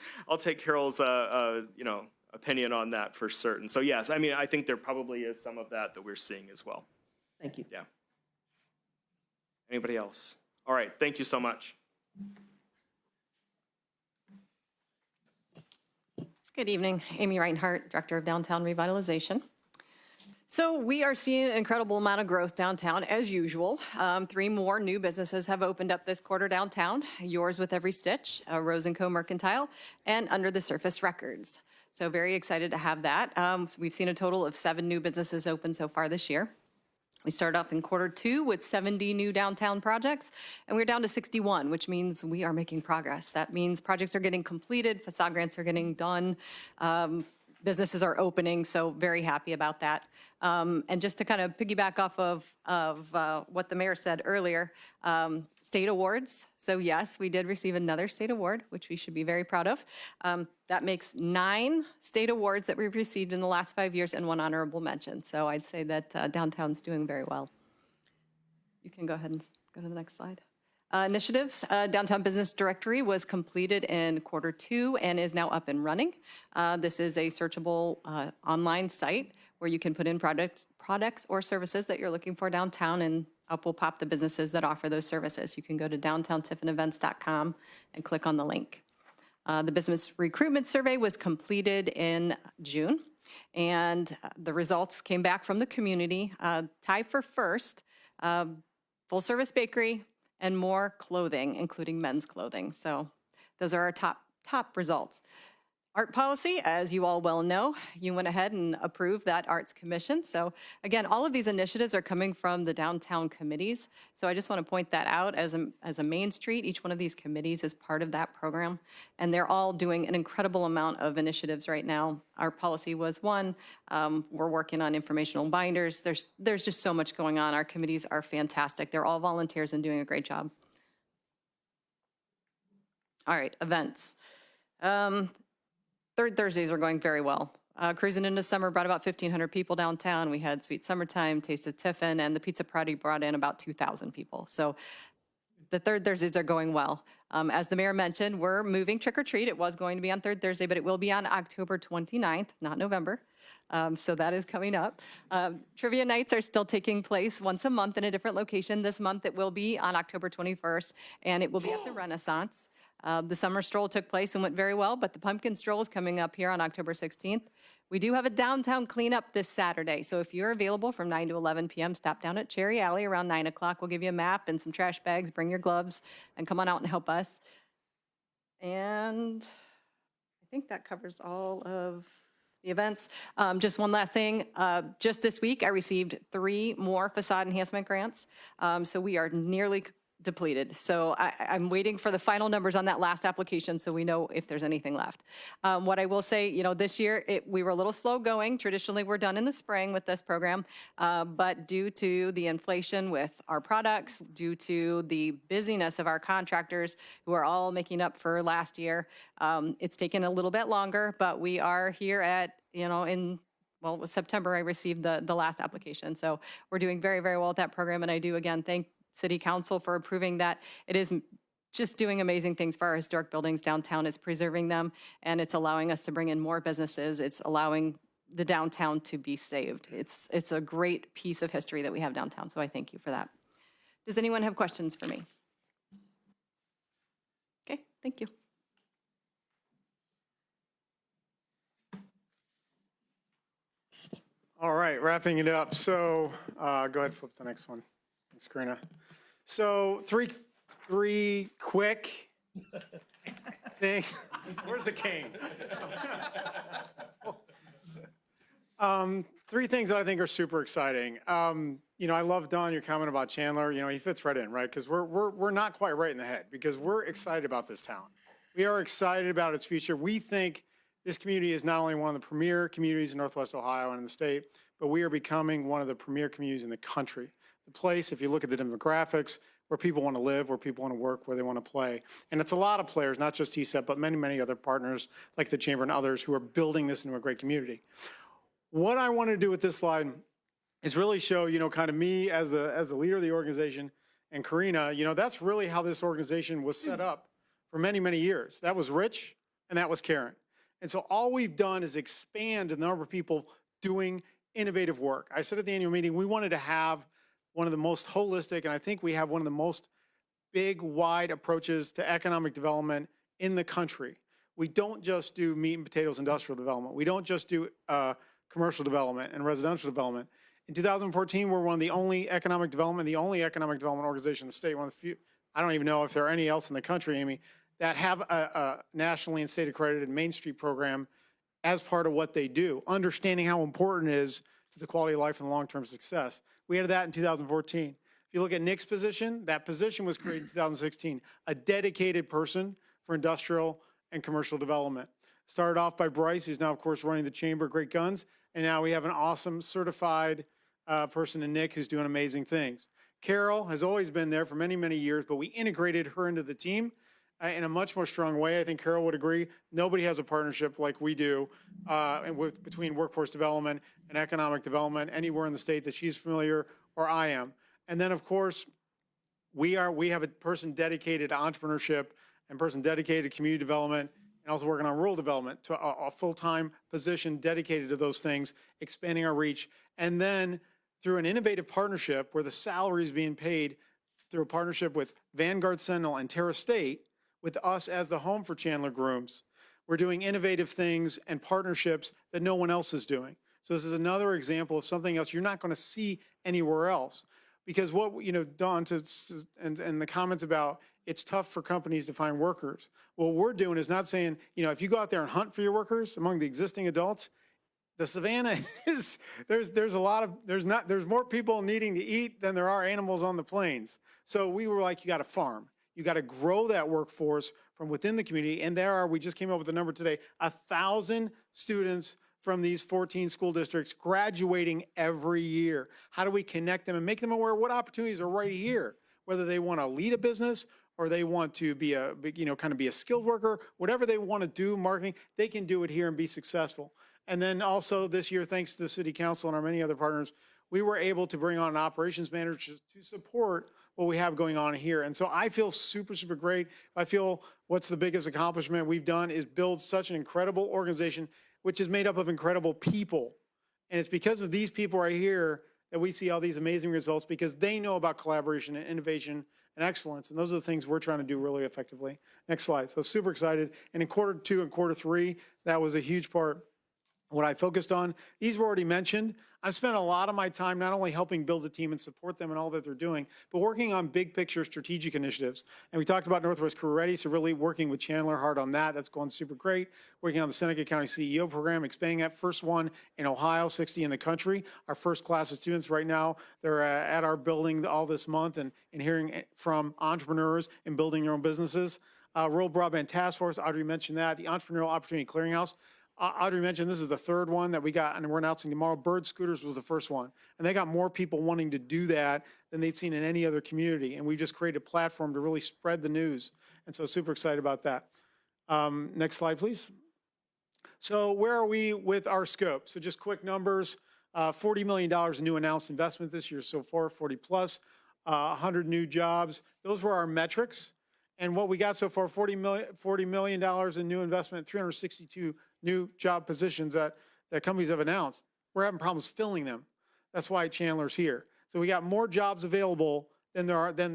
opinion on that for certain. So yes, I mean, I think there probably is some of that we're seeing as well. Thank you. Yeah. Anybody else? All right, thank you so much. Good evening, Amy Reinhart, Director of Downtown Revitalization. So we are seeing an incredible amount of growth downtown as usual. 3 more new businesses have opened up this quarter downtown, Yours with Every Stitch, Rose & Co Mercantile, and Under the Surface Records. So very excited to have that. So we've seen a total of 7 new businesses open so far this year. We started off in Q2 with 70 new downtown projects, and we're down to 61, which means we are making progress. That means projects are getting completed, facade grants are getting done, businesses are opening, so very happy about that. And just to kind of piggyback off of what the mayor said earlier, state awards. So yes, we did receive another state award, which we should be very proud of. That makes 9 state awards that we've received in the last 5 years and 1 honorable mention. So I'd say that downtown's doing very well. You can go ahead and go to the next slide. Initiatives, Downtown Business Directory was completed in Q2 and is now up and running. This is a searchable online site where you can put in products or services that you're looking for downtown, and up will pop the businesses that offer those services. You can go to downtowntiffinevents.com and click on the link. The business recruitment survey was completed in June, and the results came back from the community. Tied for first, full-service bakery, and more clothing, including men's clothing. So those are our top results. Art policy, as you all well know, you went ahead and approved that Arts Commission. So again, all of these initiatives are coming from the downtown committees. So I just want to point that out as a Main Street. Each one of these committees is part of that program, and they're all doing an incredible amount of initiatives right now. Our policy was one. We're working on informational binders. There's just so much going on. Our committees are fantastic. They're all volunteers and doing a great job. All right, events. Third Thursdays are going very well. Cruising into summer brought about 1,500 people downtown. We had Sweet Summertime, Taste of Tiffin, and the Pizza Party brought in about 2,000 people. So the third Thursdays are going well. As the mayor mentioned, we're moving trick or treat. It was going to be on third Thursday, but it will be on October 29th, not November. So that is coming up. Trivia nights are still taking place once a month in a different location. This month it will be on October 21st, and it will be at the Renaissance. The summer stroll took place and went very well, but the pumpkin stroll is coming up here on October 16th. We do have a downtown cleanup this Saturday, so if you're available from 9 to 11 p.m., stop down at Cherry Alley around 9 o'clock. We'll give you a map and some trash bags. Bring your gloves and come on out and help us. And I think that covers all of the events. Just one last thing. Just this week, I received 3 more facade enhancement grants, so we are nearly depleted. So I'm waiting for the final numbers on that last application so we know if there's anything left. What I will say, this year we were a little slow going. Traditionally, we're done in the spring with this program, but due to the inflation with our products, due to the busyness of our contractors who are all making up for last year, it's taken a little bit longer, but we are here at, it was September I received the last application. So we're doing very, very well with that program, and I do again thank City Council for approving that. It is just doing amazing things for our historic buildings downtown. It's preserving them, and it's allowing us to bring in more businesses. It's allowing the downtown to be saved. It's a great piece of history that we have downtown, so I thank you for that. Does anyone have questions for me? Okay, thank you. All right, wrapping it up. So go ahead, flip to the next one. Thanks, Karina. So three quick things. Where's the cane? 3 things that I think are super exciting. I love, Don, your comment about Chandler. He fits right in, right? Because we're not quite right in the head because we're excited about this town. We are excited about its future. We think this community is not only one of the premier communities in Northwest Ohio and in the state, but we are becoming one of the premier communities in the country. The place, if you look at the demographics, where people want to live, where people want to work, where they want to play. And it's a lot of players, not just TSEP, but many, many other partners like the Chamber and others who are building this into a great community. What I want to do with this slide is really show, kind of me as the leader of the organization and Karina, that's really how this organization was set up for many, many years. That was Rich and that was Karen. And so all we've done is expand the number of people doing innovative work. I said at the annual meeting, we wanted to have one of the most holistic, and I think we have one of the most big, wide approaches to economic development in the country. We don't just do meat and potatoes industrial development. We don't just do commercial development and residential development. In 2014, we're one of the only economic development organization in the state, one of the few, I don't even know if there are any else in the country, Amy, that have a nationally and state accredited Main Street program as part of what they do, understanding how important it is to the quality of life and long-term success. We added that in 2014. If you look at Nick's position, that position was created in 2016, a dedicated person for industrial and commercial development. Started off by Bryce, who's now, of course, running the chamber, great guns. And now we have an awesome certified person in Nick who's doing amazing things. Carol has always been there for many, many years, but we integrated her into the team in a much more strong way. I think Carol would agree. Nobody has a partnership like we do between workforce development and economic development anywhere in the state that she's familiar or I am. And then, of course, we have a person dedicated to entrepreneurship and person dedicated to community development and also working on rural development to a full-time position dedicated to those things, expanding our reach. And then through an innovative partnership where the salary is being paid through a partnership with Vanguard Sentinel and Terra State, with us as the home for Chandler Grooms, we're doing innovative things and partnerships that no one else is doing. So this is another example of something else you're not going to see anywhere else. Because what, Dawn, and the comments about it's tough for companies to find workers. What we're doing is not saying, if you go out there and hunt for your workers among the existing adults, the Savannah is, there's more people needing to eat than there are animals on the plains. So we were like, you got to farm. You got to grow that workforce from within the community. And we just came up with a number today, 1,000 students from these 14 school districts graduating every year. How do we connect them and make them aware of what opportunities are right here? Whether they want to lead a business or they want to be be a skilled worker, whatever they want to do, marketing, they can do it here and be successful. And then also this year, thanks to the City Council and our many other partners, we were able to bring on an operations manager to support what we have going on here. And so I feel super, super great. I feel what's the biggest accomplishment we've done is build such an incredible organization, which is made up of incredible people. And it's because of these people right here that we see all these amazing results because they know about collaboration and innovation and excellence. And those are the things we're trying to do really effectively. Next slide. So super excited. And in quarter 2 and quarter 3, that was a huge part. What I focused on, these were already mentioned. I've spent a lot of my time not only helping build the team and support them in all that they're doing, but working on big picture strategic initiatives. And we talked about Northwest Career Ready, so really working with Chandler hard on that. That's going super great. Working on the Seneca County CEO program, expanding that first one in Ohio, 60 in the country. Our first class of students right now, they're at our building all this month and hearing from entrepreneurs and building their own businesses. Rural Broadband Task Force, Audrey mentioned that. The Entrepreneurial Opportunity Clearinghouse. Audrey mentioned this is the third one that we got, and we're announcing tomorrow. Bird Scooters was the first one, and they got more people wanting to do that than they'd seen in any other community, and we just created a platform to really spread the news, and so super excited about that. Next slide, please. So where are we with our scope? So just quick numbers, $40 million in new announced investment this year so far, 40 plus, 100 new jobs. Those were our metrics. And what we got so far, $40 million in new investment, 362 new job positions that companies have announced. We're having problems filling them. That's why Chandler's here. So we got more jobs available than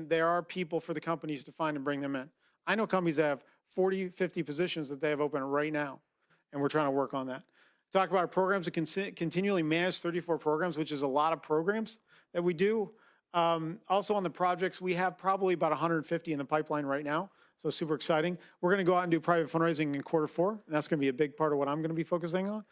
there are people for the companies to find and bring them in. I know companies that have 40, 50 positions that they have open right now, and we're trying to work on that. Talk about our programs to continually manage 34 programs, which is a lot of programs that we do. Also on the projects, we have probably about 150 in the pipeline right now. So super exciting. We're going to go out and do private fundraising in quarter 4. And that's going to be a big part of what I'm going to be focusing on.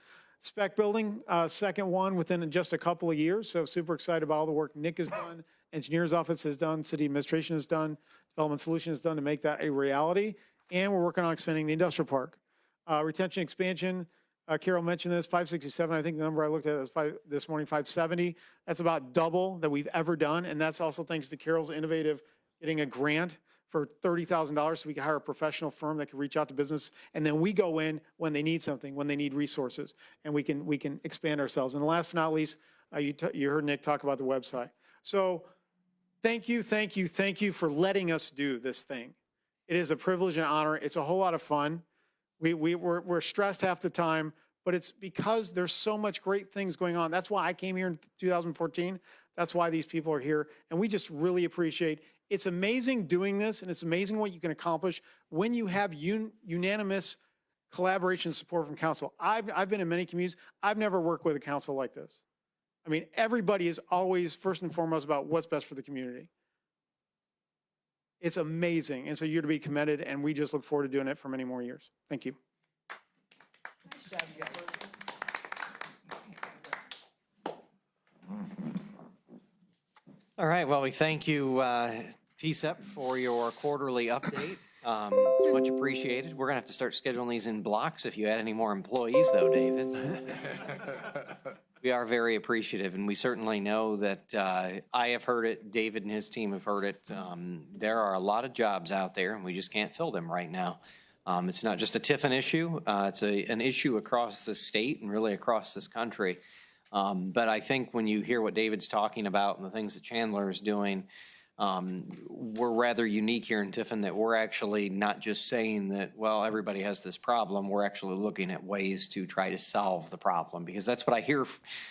Spec building, second one within just a couple of years. So super excited about all the work Nick has done, engineer's office has done, city administration has done, development solution has done to make that a reality. And we're working on expanding the industrial park. Retention expansion, Carol mentioned this, 567, I think the number I looked at is this morning, 570. That's about double that we've ever done. And that's also thanks to Carol's innovative getting a grant for $30,000 so we can hire a professional firm that can reach out to business. And then we go in when they need something, when they need resources, and we can expand ourselves. And last but not least, you heard Nick talk about the website. So thank you for letting us do this thing. It is a privilege and honor. It's a whole lot of fun. We're stressed half the time, but it's because there's so much great things going on. That's why I came here in 2014. That's why these people are here. And we just really appreciate. It's amazing doing this, and it's amazing what you can accomplish when you have unanimous collaboration and support from council. I've been in many communities. I've never worked with a council like this. I mean, everybody is always first and foremost about what's best for the community. It's amazing. And so you're to be commended, and we just look forward to doing it for many more years. Thank you. Nice job, you guys. All right, well, we thank you, TSEP, for your quarterly update. It's much appreciated. We're going to have to start scheduling these in blocks if you add any more employees, though, David. We are very appreciative, and we certainly know that I have heard it, David and his team have heard it. There are a lot of jobs out there, and we just can't fill them right now. It's not just a Tiffin issue. It's an issue across the state and really across this country. But I think when you hear what David's talking about and the things that Chandler is doing, we're rather unique here in Tiffin that we're actually not just saying that, well, everybody has this problem. We're actually looking at ways to try to solve the problem, because that's what I hear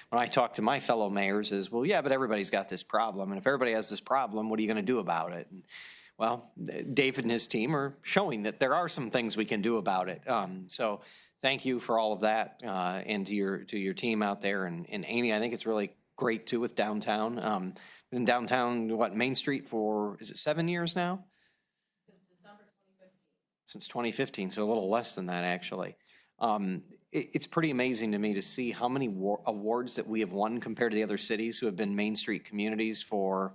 when I talk to my fellow mayors is, well, yeah, but everybody's got this problem. And if everybody has this problem, what are you going to do about it? And, well, David and his team are showing that there are some things we can do about it. So thank you for all of that, and to your team out there. And Amy, I think it's really great too with downtown. In downtown, what, Main Street for, is it 7 years now? Since 2015, so a little less than that, actually. It's pretty amazing to me to see how many awards that we have won compared to the other cities who have been Main Street communities for,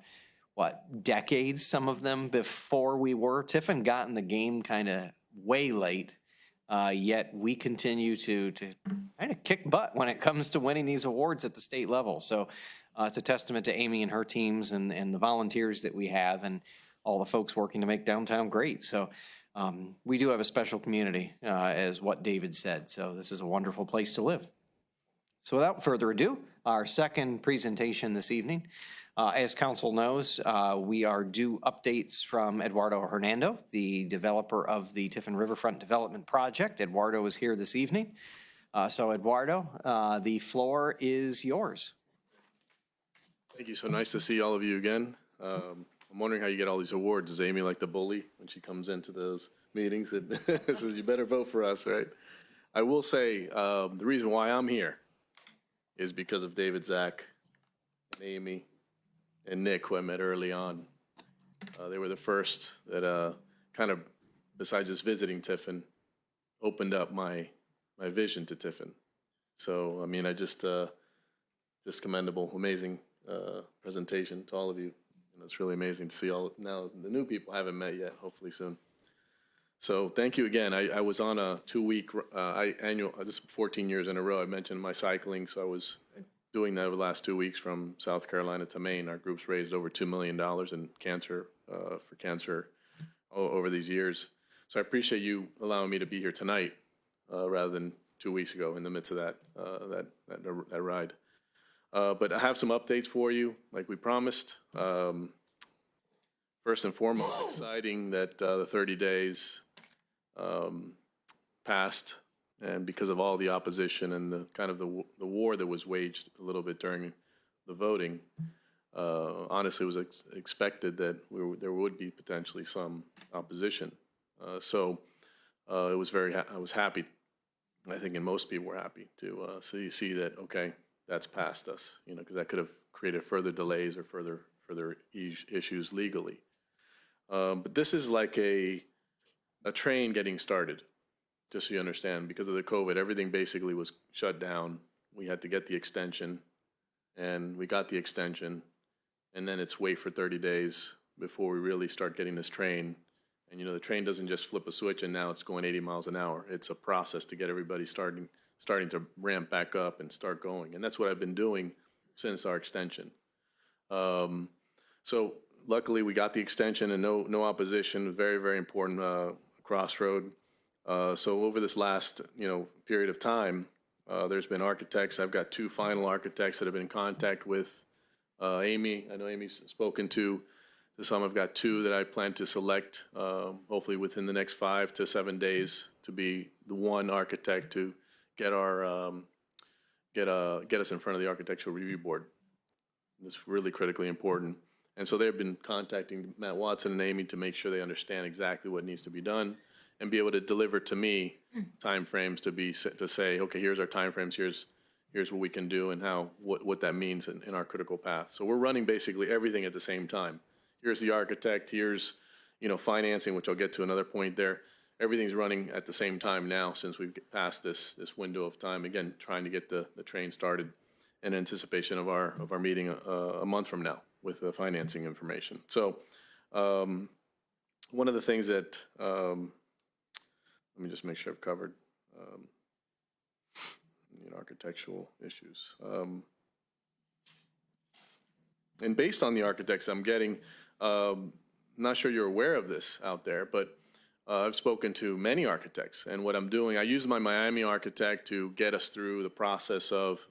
what, decades, some of them before we were. Tiffin got in the game kind of way late, yet we continue to kind of kick butt when it comes to winning these awards at the state level. So it's a testament to Amy and her teams and the volunteers that we have and all the folks working to make downtown great. So we do have a special community, as what David said. So this is a wonderful place to live. So without further ado, our second presentation this evening. As council knows, we are due updates from Eduardo Hernando, the developer of the Tiffin Riverfront Development Project. Eduardo is here this evening. So Eduardo, the floor is yours. Thank you. So nice to see all of you again. I'm wondering how you get all these awards. Is Amy like the bully when she comes into those meetings that says, you better vote for us, right? I will say the reason why I'm here is because of David, Zach, and Amy, and Nick, who I met early on. They were the first that kind of, besides just visiting Tiffin, opened up my vision to Tiffin. So, I mean, I just commendable, amazing presentation to all of you. And it's really amazing to see all now the new people I haven't met yet, hopefully soon. So thank you again. I was on a 2-week annual, this is 14 years in a row. I mentioned my cycling, so I was doing that over the last 2 weeks from South Carolina to Maine. Our group's raised over $2 million in cancer, for cancer over these years. So I appreciate you allowing me to be here tonight rather than 2 weeks ago in the midst of that ride. But I have some updates for you, like we promised. First and foremost, exciting that the 30 days passed, and because of all the opposition and the kind of the war that was waged a little bit during the voting, honestly, it was expected that there would be potentially some opposition. So I was happy. I think, and most people were happy to see that. Okay, that's past us, because that could have created further delays or further issues legally. But this is like a train getting started, just so you understand. Because of the COVID, everything basically was shut down. We had to get the extension, and we got the extension, and then it's wait for 30 days before we really start getting this train. And the train doesn't just flip a switch and now it's going 80 miles an hour. It's a process to get everybody starting to ramp back up and start going. And that's what I've been doing since our extension. So luckily we got the extension and no opposition. Very, very important crossroad. So over this last period of time, there's been architects. I've got 2 final architects that have been in contact with Amy. I know Amy's spoken to some. I've got 2 that I plan to select, hopefully within the next 5 to 7 days, to be the one architect to get our get us in front of the Architectural Review Board. It's really critically important. And so they've been contacting Matt Watson and Amy to make sure they understand exactly what needs to be done and be able to deliver to me timeframes to say, okay, here's our timeframes, here's what we can do and what that means in our critical path. So we're running basically everything at the same time. Here's the architect, here's financing, which I'll get to another point there. Everything's running at the same time now since we've passed this window of time. Again, trying to get the train started in anticipation of our meeting a month from now, with the financing information. So one of the things that, let me just make sure I've covered architectural issues. And based on the architects I'm getting, I'm not sure you're aware of this out there, but I've spoken to many architects, and what I'm doing, I use my Miami architect to get us through the process of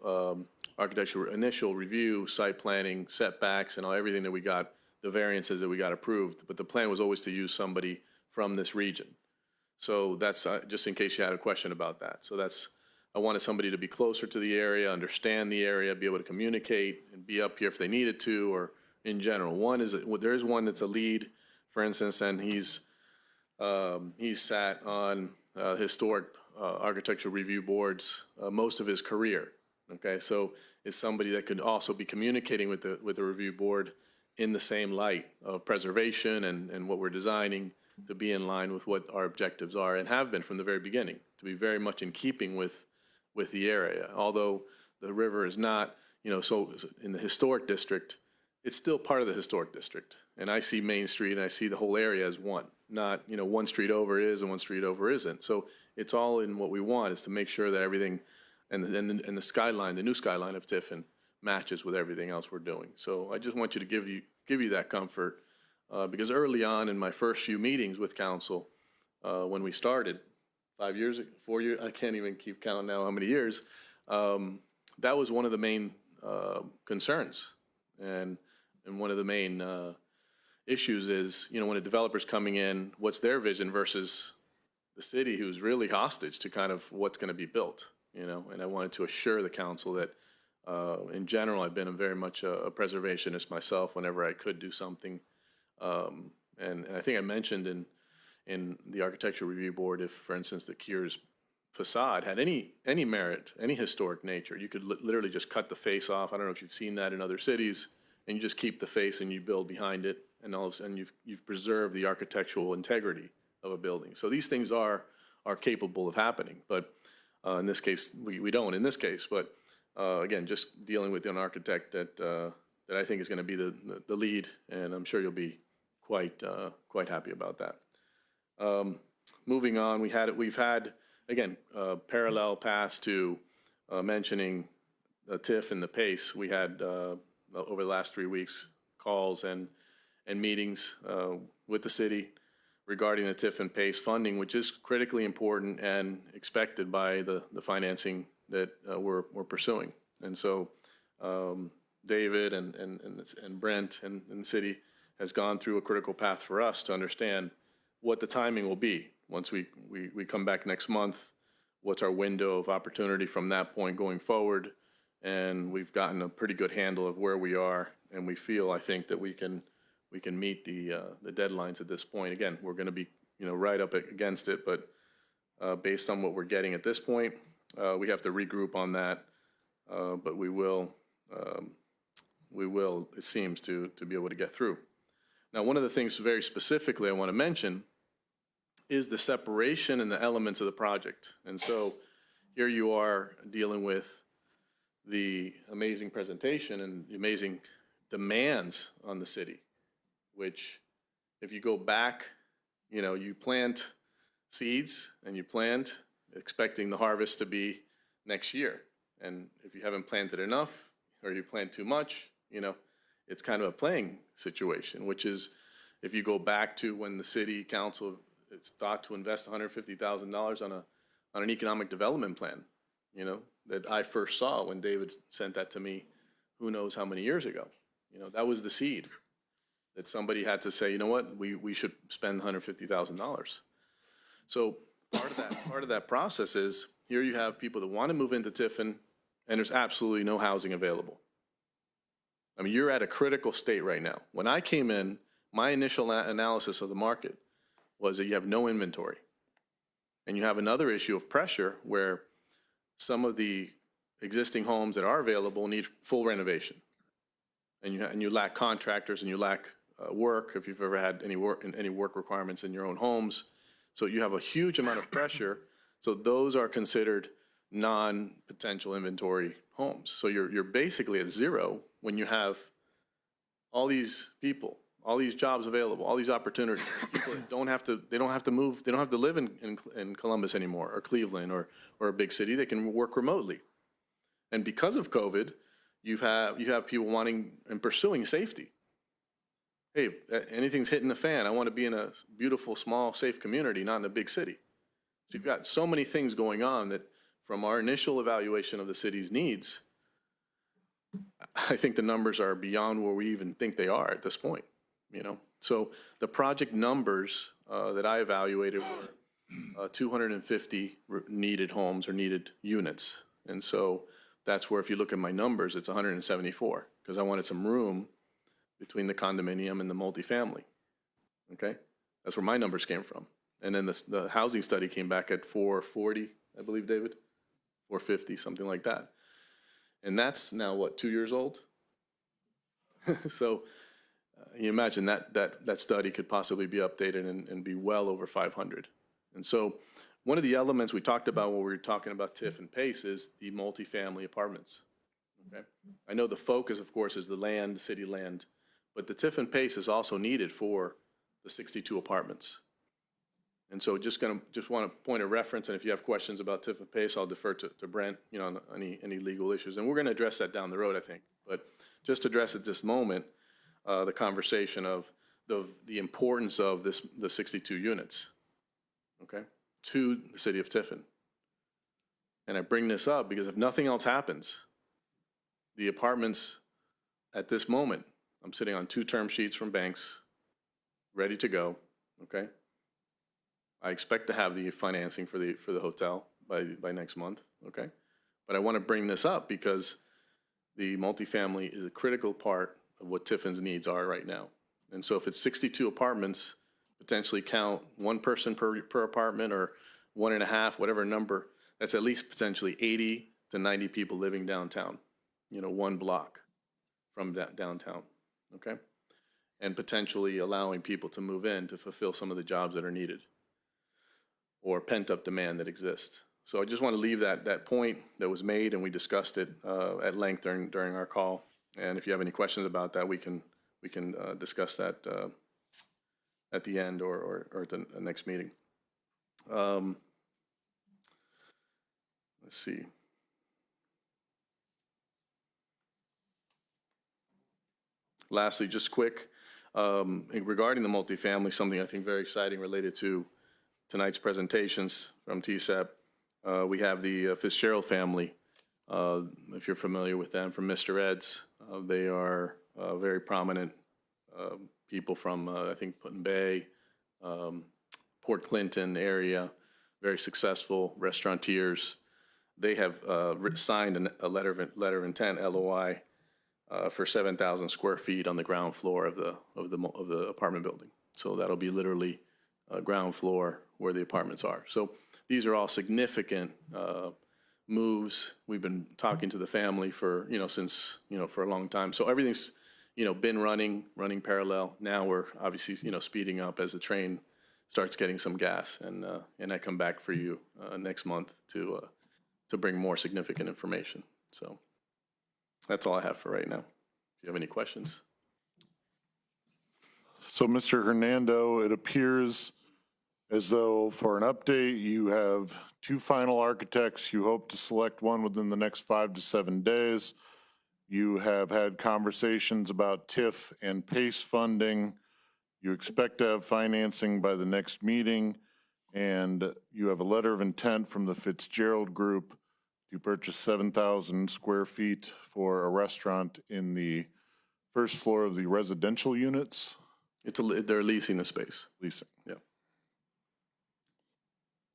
architectural initial review, site planning, setbacks, and everything that we got, the variances that we got approved. But the plan was always to use somebody from this region. So that's just in case you had a question about that. So that's, I wanted somebody to be closer to the area, understand the area, be able to communicate, and be up here if they needed to, or in general. One is, there is one that's a lead, for instance, and he's sat on historic architectural review boards most of his career. Okay, so it's somebody that could also be communicating with the review board in the same light of preservation and what we're designing to be in line with what our objectives are and have been from the very beginning, to be very much in keeping with the area. Although the river is not, so in the historic district, it's still part of the historic district. And I see Main Street and I see the whole area as one, not, one street over is and one street over isn't. So it's all in what we want, is to make sure that everything and the skyline, the new skyline of Tiffin, matches with everything else we're doing. So I just want you to give you that comfort, because early on in my first few meetings with council, when we started, 5 years, 4 years, I can't even keep counting now how many years, that was one of the main concerns. And one of the main issues is, when a developer's coming in, what's their vision versus the city, who's really hostage to kind of what's going to be built, And I wanted to assure the council that, in general, I've been very much a preservationist myself whenever I could do something. And I think I mentioned in the architectural review board, if, for instance, the Kiers facade had any merit, any historic nature, you could literally just cut the face off. I don't know if you've seen that in other cities, and you just keep the face and you build behind it, and all of a sudden you've preserved the architectural integrity of a building. So these things are capable of happening, but in this case, we don't in this case. But again, just dealing with an architect that I think is going to be the lead, and I'm sure you'll be quite happy about that. Moving on, we've had again parallel paths to mentioning the TIF and the PACE. We had over the last 3 weeks calls and meetings with the city regarding the TIF and PACE funding, which is critically important and expected by the financing that we're pursuing. And so David and Brent and the city has gone through a critical path for us to understand what the timing will be. Once we come back next month, what's our window of opportunity from that point going forward? And we've gotten a pretty good handle of where we are, and we feel, I think, that we can meet the deadlines at this point. Again, we're going to be right up against it, but based on what we're getting at this point, we have to regroup on that. But we will, it seems, to be able to get through. Now, one of the things very specifically I want to mention is the separation and the elements of the project. And so here you are dealing with the amazing presentation and the amazing demands on the city, which if you go back, you plant seeds and you plant expecting the harvest to be next year. And if you haven't planted enough or you plant too much, it's kind of a playing situation, which is if you go back to when the city council is thought to invest $150,000 on an economic development plan, that I first saw when David sent that to me, who knows how many years ago. That was the seed that somebody had to say, we should spend $150,000. So part of that process is here you have people that want to move into Tiffin, and there's absolutely no housing available. I mean, you're at a critical state right now. When I came in, my initial analysis of the market was that you have no inventory. And you have another issue of pressure where some of the existing homes that are available need full renovation. And you lack contractors and you lack work, if you've ever had any work requirements in your own homes. So you have a huge amount of pressure. So those are considered non-potential inventory homes. So you're basically at zero when you have all these people, all these jobs available, all these opportunities. People that they don't have to move, they don't have to live in Columbus anymore, or Cleveland, or a big city. They can work remotely. And because of COVID, you have people wanting and pursuing safety. Hey, if anything's hitting the fan, I want to be in a beautiful, small, safe community, not in a big city. So you've got so many things going on that from our initial evaluation of the city's needs, I think the numbers are beyond where we even think they are at this point, you know? So the project numbers that I evaluated were 250 needed homes or needed units. And so that's where, if you look at my numbers, it's 174, because I wanted some room between the condominium and the multifamily, okay? That's where my numbers came from. And then the housing study came back at 440, I believe, David? 450, something like that. And that's now, what, 2 years old? So you imagine that study could possibly be updated and be well over 500. And so one of the elements we talked about when we were talking about TIF and PACE is the multifamily apartments. Okay? I know the focus, of course, is the land, the city land, but the TIF and PACE is also needed for the 62 apartments. And so just want to point a reference, and if you have questions about TIF and PACE, I'll defer to Brent, you know, on any legal issues. And we're going to address that down the road, I think. But just to address at this moment, the conversation of the importance of the 62 units, okay, to the city of Tiffin. And I bring this up because if nothing else happens, the apartments at this moment, I'm sitting on 2 term sheets from banks, ready to go, okay? I expect to have the financing for the hotel by next month, okay? But I want to bring this up because the multifamily is a critical part of what Tiffin's needs are right now. And so if it's 62 apartments, potentially count 1 person per apartment, or 1.5, whatever number, that's at least potentially 80 to 90 people living downtown, you know, 1 block from downtown, okay? And potentially allowing people to move in to fulfill some of the jobs that are needed, or pent-up demand that exists. So I just want to leave that point that was made, and we discussed it at length during our call. And if you have any questions about that, we can discuss that at the end or at the next meeting. Let's see. Lastly, just quick, regarding the multifamily, something I think very exciting related to tonight's presentations from TSEP. We have the Fitzgerald family, if you're familiar with them, from Mr. Ed's. They are very prominent people from, I think, Put in Bay, Port Clinton area, very successful restaurateurs. They have signed a letter of intent, LOI, for 7,000 square feet on the ground floor of the apartment building. So that'll be literally ground floor where the apartments are. So these are all significant moves. We've been talking to the family for, since, for a long time. So everything's, been running parallel. Now we're obviously, speeding up as the train starts getting some gas. And I come back for you next month to bring more significant information. So that's all I have for right now. If you have any questions. So, Mr. Hernando, it appears as though for an update, you have 2 final architects. You hope to select one within the next 5 to 7 days. You have had conversations about TIF and PACE funding. You expect to have financing by the next meeting, and you have a letter of intent from the Fitzgerald Group to purchase 7,000 square feet for a restaurant in the first floor of the residential units. They're leasing the space. Leasing. Yeah.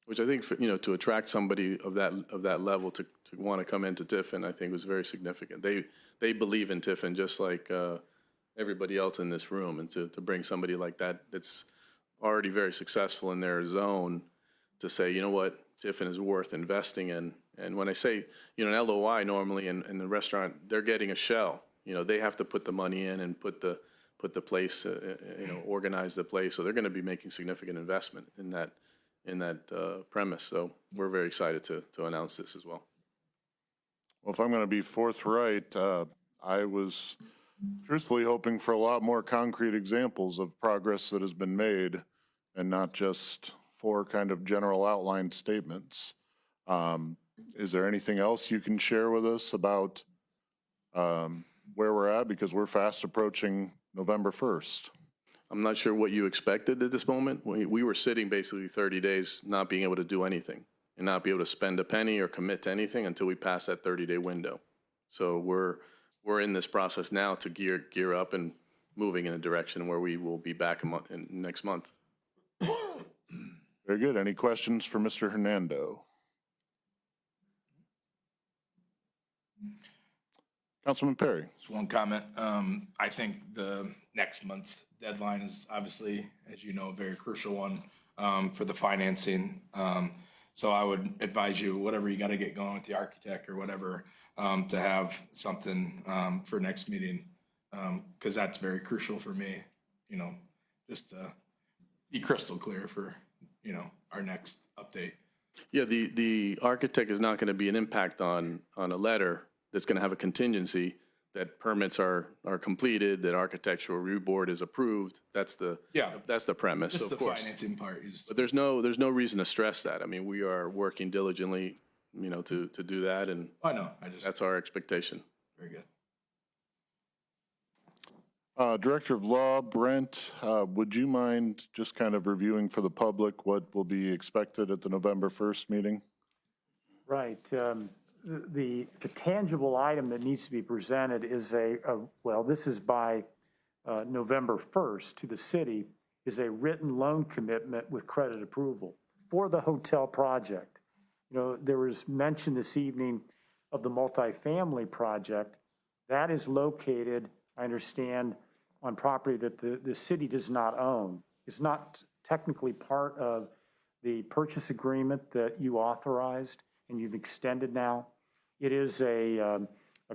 Which I think, to attract somebody of that level to want to come into Tiffin, I think was very significant. They believe in Tiffin just like everybody else in this room, and to bring somebody like that that's already very successful in their zone to say, you know what, Tiffin is worth investing in. And when I say, an LOI normally in the restaurant, they're getting a shell. They have to put the money in and put the place, organize the place. So they're going to be making significant investment in that premise. So we're very excited to announce this as well. Well, if I'm going to be forthright, I was truthfully hoping for a lot more concrete examples of progress that has been made and not just four kind of general outline statements. Is there anything else you can share with us about where we're at? Because we're fast approaching November 1st. I'm not sure what you expected at this moment. We were sitting basically 30 days not being able to do anything and not be able to spend a penny or commit to anything until we pass that 30-day window. So we're in this process now to gear up and moving in a direction where we will be back next month. Very good. Any questions for Mr. Hernando? Councilman Perry. Just one comment. I think the next month's deadline is obviously, as you know, a very crucial one for the financing. So I would advise you, whatever you got to get going with the architect or whatever, to have something for next meeting, because that's very crucial for me, just to be crystal clear for, our next update. Yeah, the architect is not going to be an impact on a letter that's going to have a contingency that permits are completed, that architectural review board is approved. That's the premise, Just of the course. financing part is. But there's no reason to stress that. I mean, we are working diligently, to do that, and I know, that's our expectation. very good. Director of Law, Brent, would you mind just kind of reviewing for the public what will be expected at the November 1st meeting? Right. The tangible item that needs to be presented is this is by November 1st to the city, is a written loan commitment with credit approval for the hotel project. There was mention this evening of the multifamily project. That is located, I understand, on property that the city does not own. It's not technically part of the purchase agreement that you authorized and you've extended now. It is a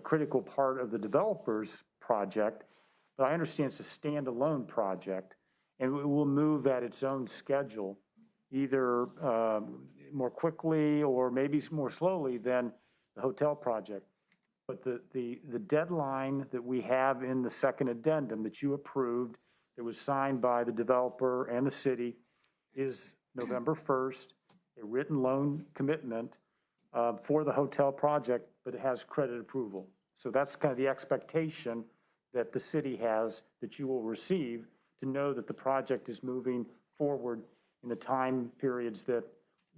critical part of the developer's project, but I understand it's a standalone project, and it will move at its own schedule, either more quickly or maybe more slowly than the hotel project. But the deadline that we have in the second addendum that you approved, that was signed by the developer and the city, is November 1st, a written loan commitment for the hotel project, but it has credit approval. So that's kind of the expectation that the city has, that you will receive, to know that the project is moving forward in the time periods that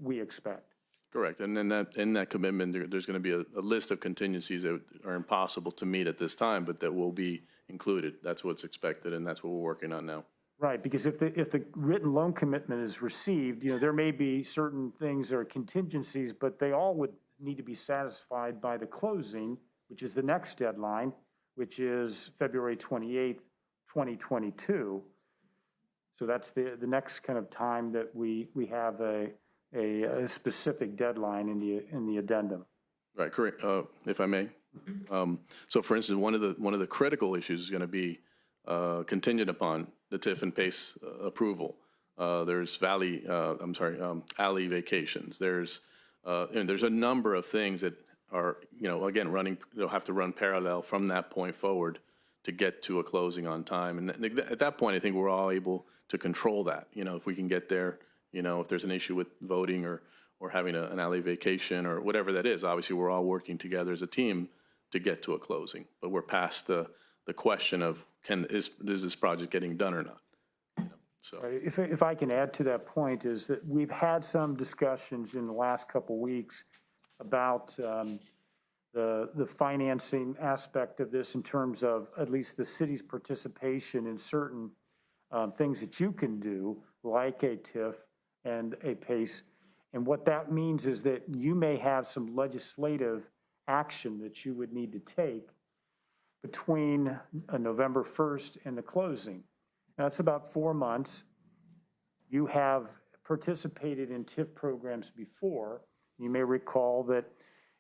we expect. Correct. And then in that commitment, there's going to be a list of contingencies that are impossible to meet at this time, but that will be included. That's what's expected, and that's what we're working on now. Right, because if the written loan commitment is received, there may be certain things that are contingencies, but they all would need to be satisfied by the closing, which is the next deadline, which is February 28th, 2022. So that's the next kind of time that we have a specific deadline in the addendum. Right, correct. If I may. So for instance, one of the critical issues is going to be contingent upon the Tiffin Pace approval. There's alley vacations. There's a number of things that are, again, they'll have to run parallel from that point forward to get to a closing on time. And at that point, I think we're all able to control that. If we can get there, if there's an issue with voting or having an alley vacation or whatever that is, obviously we're all working together as a team to get to a closing. But we're past the question of is this project getting done or not? So If I can add to that point, is that we've had some discussions in the last couple weeks about the financing aspect of this in terms of at least the city's participation in certain things that you can do, like a TIF and a PACE. And what that means is that you may have some legislative action that you would need to take between November 1st and the closing. Now, that's about 4 months. You have participated in TIF programs before. You may recall that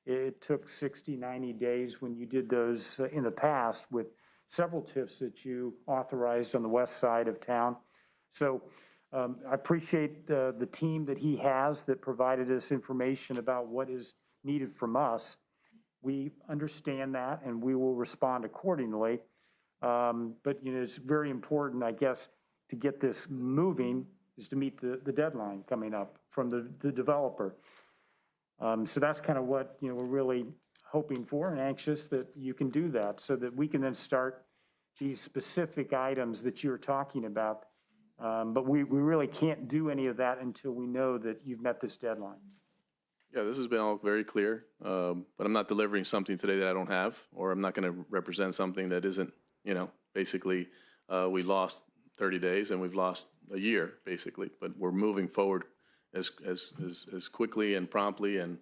it took 60, 90 days when you did those in the past with several TIFs that you authorized on the west side of town. So I appreciate the team that he has that provided us information about what is needed from us. We understand that, and we will respond accordingly. But, you know, it's very important, I guess, to get this moving is to meet the deadline coming up from the developer. So that's kind of what, you know, we're really hoping for and anxious that you can do that so that we can then start these specific items that you're talking about. But we really can't do any of that until we know that you've met this deadline. Yeah, this has been all very clear, but I'm not delivering something today that I don't have, or I'm not going to represent something that isn't, you know, basically, we lost 30 days and we've lost a year, basically, but we're moving forward as quickly and promptly, and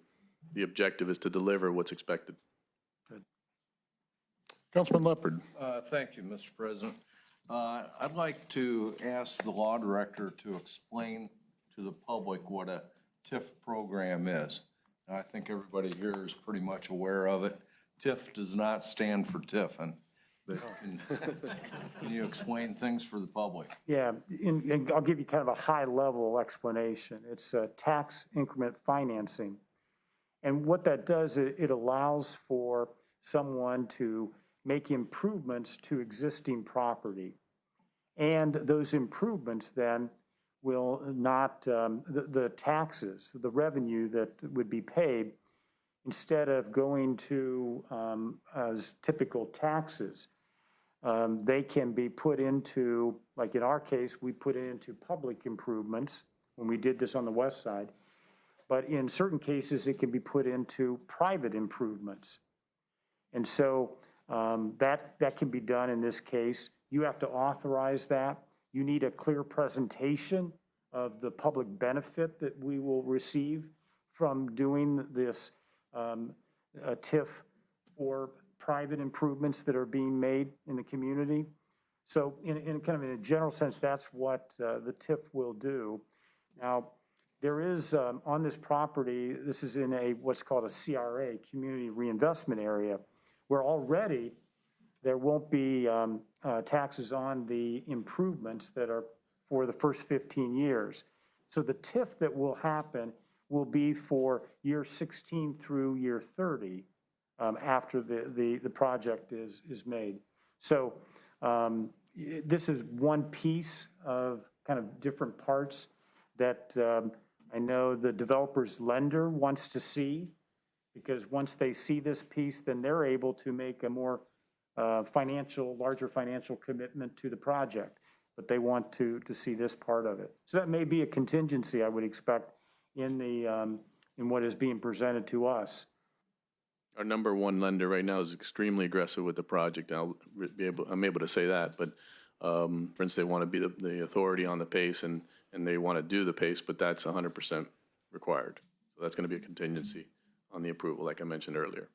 the objective is to deliver what's expected. Councilman Leopard. Thank you, Mr. President. I'd like to ask the law director to explain to the public what a TIF program is. I think everybody here is pretty much aware of it. TIF does not stand for Tiffin. Can you explain things for the public? Yeah, and I'll give you kind of a high-level explanation. It's tax increment financing. And what that does, it allows for someone to make improvements to existing property. And those improvements then will not, the taxes, the revenue that would be paid, instead of going to as typical taxes, they can be put into, like in our case, we put it into public improvements when we did this on the west side. But in certain cases, it can be put into private improvements. And so that can be done in this case. You have to authorize that. You need a clear presentation of the public benefit that we will receive from doing this TIF for private improvements that are being made in the community. So in kind of in a general sense, that's what the TIF will do. Now, there is on this property, this is in a what's called a CRA, Community Reinvestment Area, where already there won't be taxes on the improvements that are for the first 15 years. So the TIF that will happen will be for year 16 through year 30 after the project is made. So this is one piece of kind of different parts that I know the developer's lender wants to see, because once they see this piece, then they're able to make a more larger financial commitment to the project. But they want to see this part of it. So that may be a contingency, I would expect, in what is being presented to us. Our number one lender right now is extremely aggressive with the project. I'm able to say that, but for instance, they want to be the authority on the PACE, and they want to do the PACE, but that's 100% required. So that's going to be a contingency on the approval, like I mentioned earlier.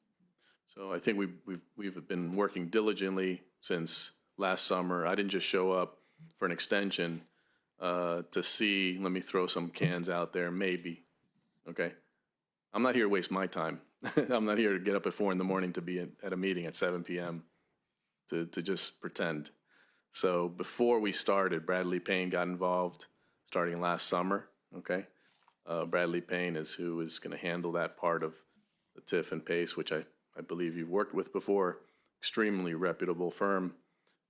So I think we've been working diligently since last summer. I didn't just show up for an extension to see, let me throw some cans out there, maybe, okay? I'm not here to waste my time. I'm not here to get up at 4 in the morning to be at a meeting at 7 p.m. to just pretend. So before we started, Bradley Payne got involved starting last summer, okay? Bradley Payne is who is going to handle that part of the TIF and PACE, which I believe you've worked with before. Extremely reputable firm.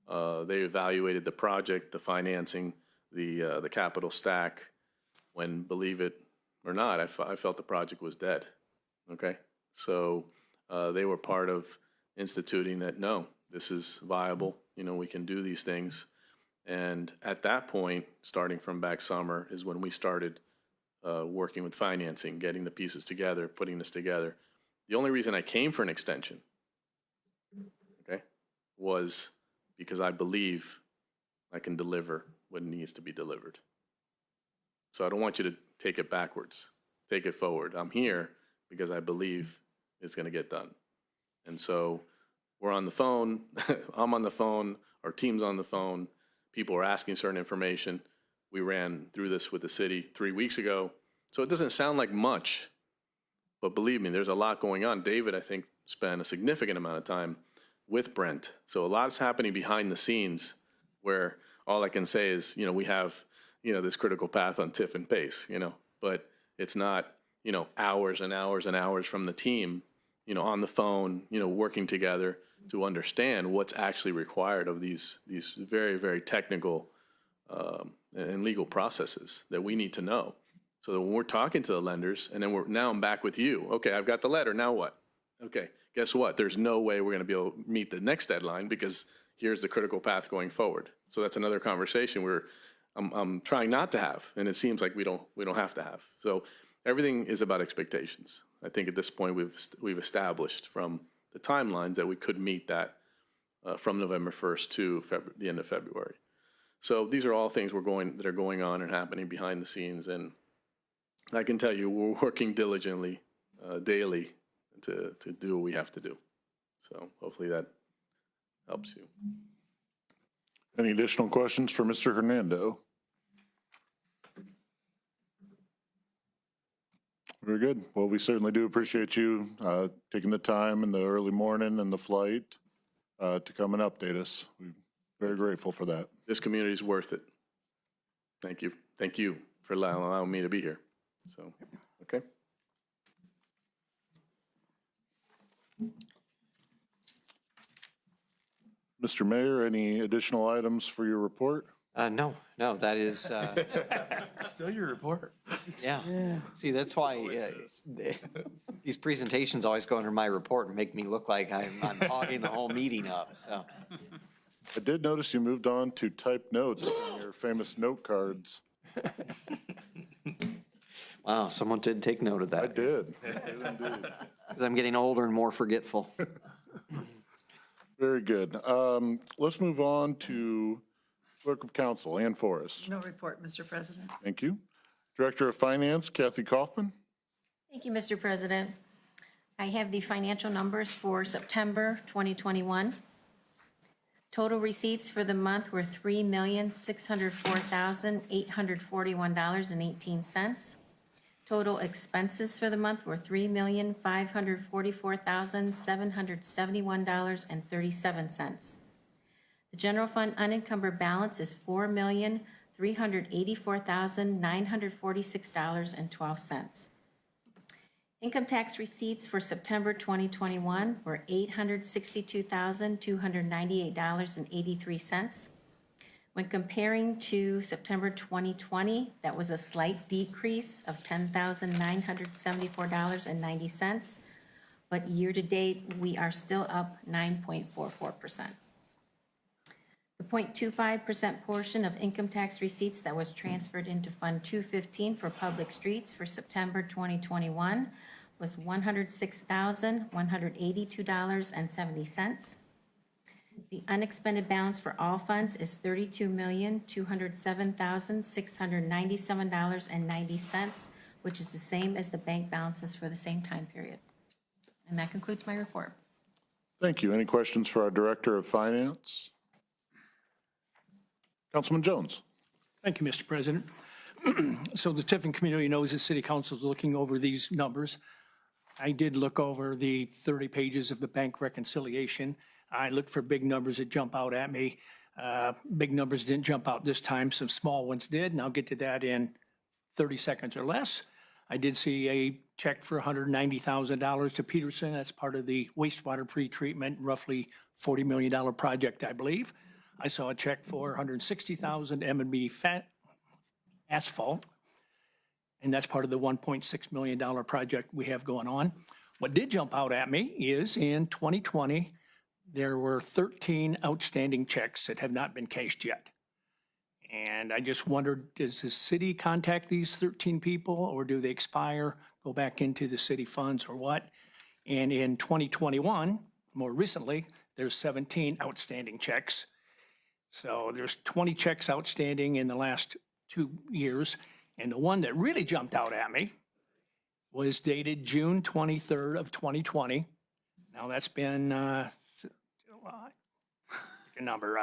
They evaluated the project, the financing, the capital stack. When, believe it or not, I felt the project was dead, okay? So they were part of instituting that, no, this is viable, you know, we can do these things. And at that point, starting from back summer, is when we started working with financing, getting the pieces together, putting this together. The only reason I came for an extension, okay, was because I believe I can deliver what needs to be delivered. So I don't want you to take it backwards, take it forward. I'm here because I believe it's going to get done. And so we're on the phone, I'm on the phone, our team's on the phone, people are asking certain information. We ran through this with the city 3 weeks ago. So it doesn't sound like much, but believe me, there's a lot going on. David, I think, spent a significant amount of time with Brent. So a lot is happening behind the scenes where all I can say is, you know, we have, you know, this critical path on TIF and PACE, you know, but it's not, you know, hours and hours and hours from the team on the phone, working together to understand what's actually required of these very, very technical and legal processes that we need to know. So that when we're talking to the lenders, and then now I'm back with you. Okay, I've got the letter, now what? Okay, guess what? There's no way we're gonna be able to meet the next deadline because here's the critical path going forward. So that's another conversation I'm trying not to have, and it seems like we don't have to have. So everything is about expectations. I think at this point, we've established from the timelines that we could meet that from November 1st to the end of February. So these are all things that are going on and happening behind the scenes, and I can tell you we're working diligently daily to do what we have to do. So hopefully that helps you. Any additional questions for Mr. Hernando? Very good. Well, we certainly do appreciate you taking the time in the early morning and the flight to come and update us. We're very grateful for that. This community is worth it. Thank you. Thank you for allowing me to be here. So, okay. Mr. Mayor, any additional items for your report? No, that is, Still your report. yeah. See, that's why these presentations always go under my report and make me look like I'm hogging the whole meeting up, so. I did notice you moved on to type notes on your famous note cards. Wow, someone did take note of I that. did. I did indeed. Because I'm getting older and more forgetful. Very good. Let's move on to Clerk of Council, Ann Forrest. No report, Mr. President. Thank you. Director of Finance, Kathy Kaufman. Thank you, Mr. President. I have the financial numbers for September 2021. Total receipts for the month were $3,604,841.18. Total expenses for the month were $3,544,771.37. The general fund unencumbered balance is $4,384,946.12. Income tax receipts for September 2021 were $862,298.83. When comparing to September 2020, that was a slight decrease of $10,974.90. But year-to-date, we are still up 9.44%. The 0.25% portion of income tax receipts that was transferred into Fund 215 for public streets for September 2021 was $106,182.70. The unexpended balance for all funds is $32,207,697.90, which is the same as the bank balances for the same time period. And that concludes my report. Thank you. Any questions for our Director of Finance? Councilman Jones. Thank you, Mr. President. So the Tiffin community knows the City Council is looking over these numbers. I did look over the 30 pages of the bank reconciliation. I looked for big numbers that jump out at me. Big numbers didn't jump out this time. Some small ones did, and I'll get to that in 30 seconds or less. I did see a check for $190,000 to Peterson. That's part of the wastewater pretreatment, roughly $40 million project, I believe. I saw a check for $160,000 M&B asphalt, and that's part of the $1.6 million project we have going on. What did jump out at me is in 2020, there were 13 outstanding checks that have not been cashed yet. And I just wondered, does the city contact these 13 people, or do they expire, go back into the city funds, or what? And in 2021, more recently, there's 17 outstanding checks. So there's 20 checks outstanding in the last 2 years. And the one that really jumped out at me was dated June 23rd of 2020. Now that's been,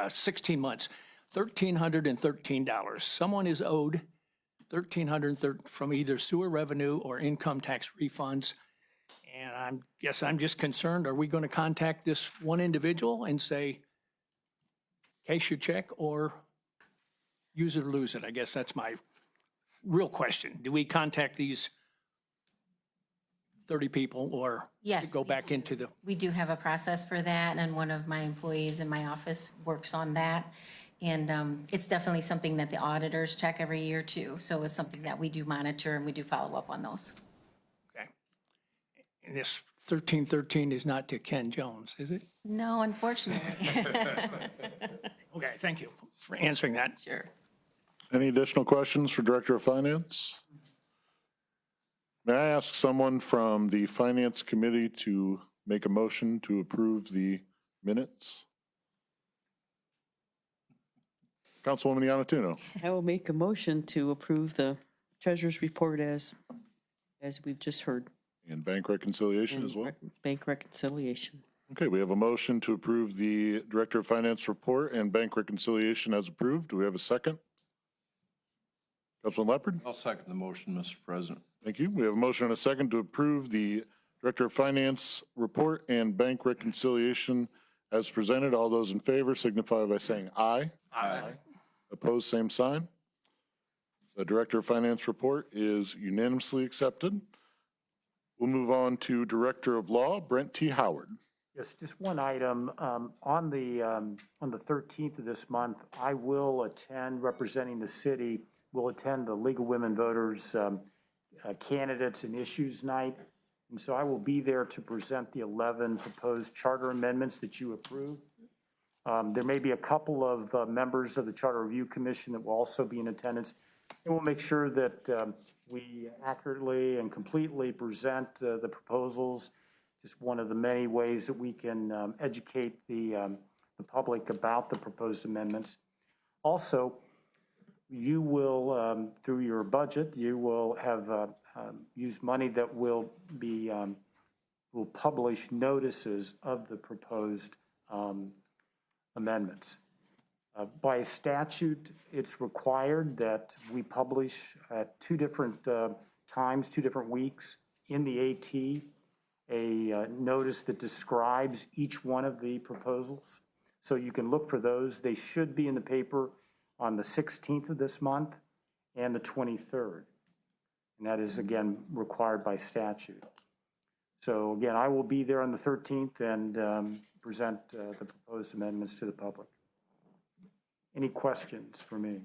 16 months, $1,313. Someone is owed $1,313 from either sewer revenue or income tax refunds. And I guess I'm just concerned, are we going to contact this one individual and say, cash your check, or use it or lose it? I guess that's my real question. Do we contact these 30 people or Yes, go we back do. into the, We do have a process for that, and one of my employees in my office works on that. And it's definitely something that the auditors check every year too. So it's something that we do monitor and we do follow up on those. okay. And this 1313 is not to Ken Jones, is it? No, unfortunately. Okay, thank you for answering that. Sure. Any additional questions for Director of Finance? May I ask someone from the Finance Committee to make a motion to approve the minutes? Councilwoman Yanatuno. I will make a motion to approve the treasurer's report as we've just heard. And bank reconciliation as well? Bank reconciliation. Okay, we have a motion to approve the Director of Finance report and bank reconciliation as approved. Do we have a second? Councilman Leopard? I'll second the motion, Mr. President. Thank you. We have a motion and a second to approve the Director of Finance report and bank reconciliation as presented. All those in favor signify by saying aye. Aye. Opposed, same sign. The Director of Finance report is unanimously accepted. We'll move on to Director of Law, Brent T. Howard. Yes, just one item. On the 13th of this month, I will attend, representing the city, will attend the League of Women Voters Candidates and Issues Night. And so I will be there to present the 11 proposed charter amendments that you approved. There may be a couple of members of the Charter Review Commission that will also be in attendance. And we'll make sure that we accurately and completely present the proposals. Just one of the many ways that we can educate the public about the proposed amendments. Also, you will, through your budget, you will have use money that will be, will publish notices of the proposed amendments. By statute, it's required that we publish at 2 different times, 2 different weeks in the AT, a notice that describes each one of the proposals. So you can look for those. They should be in the paper on the 16th of this month and the 23rd. And that is, again, required by statute. So again, I will be there on the 13th and present the proposed amendments to the public. Any questions for me?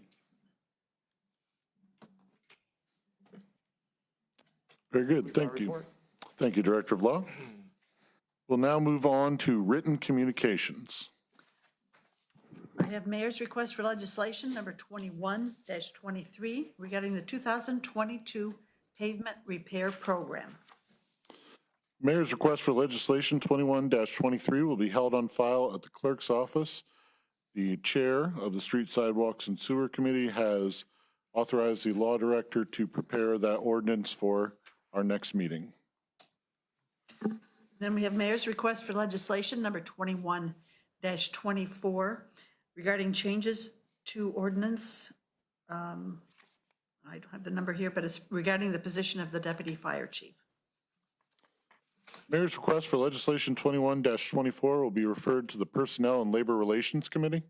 Very good, thank you. Thank you, Director of Law. We'll now move on to written communications. I have Mayor's request for legislation number 21-23 regarding the 2022 pavement repair program. Mayor's request for legislation 21-23 will be held on file at the clerk's office. The chair of the Street Sidewalks and Sewer Committee has authorized the law director to prepare that ordinance for our next meeting. Then we have Mayor's request for legislation number 21-24 regarding changes to ordinance. I don't have the number here, but it's regarding the position of the deputy fire chief. Mayor's request for legislation 21-24 will be referred to the Personnel and Labor Relations Committee.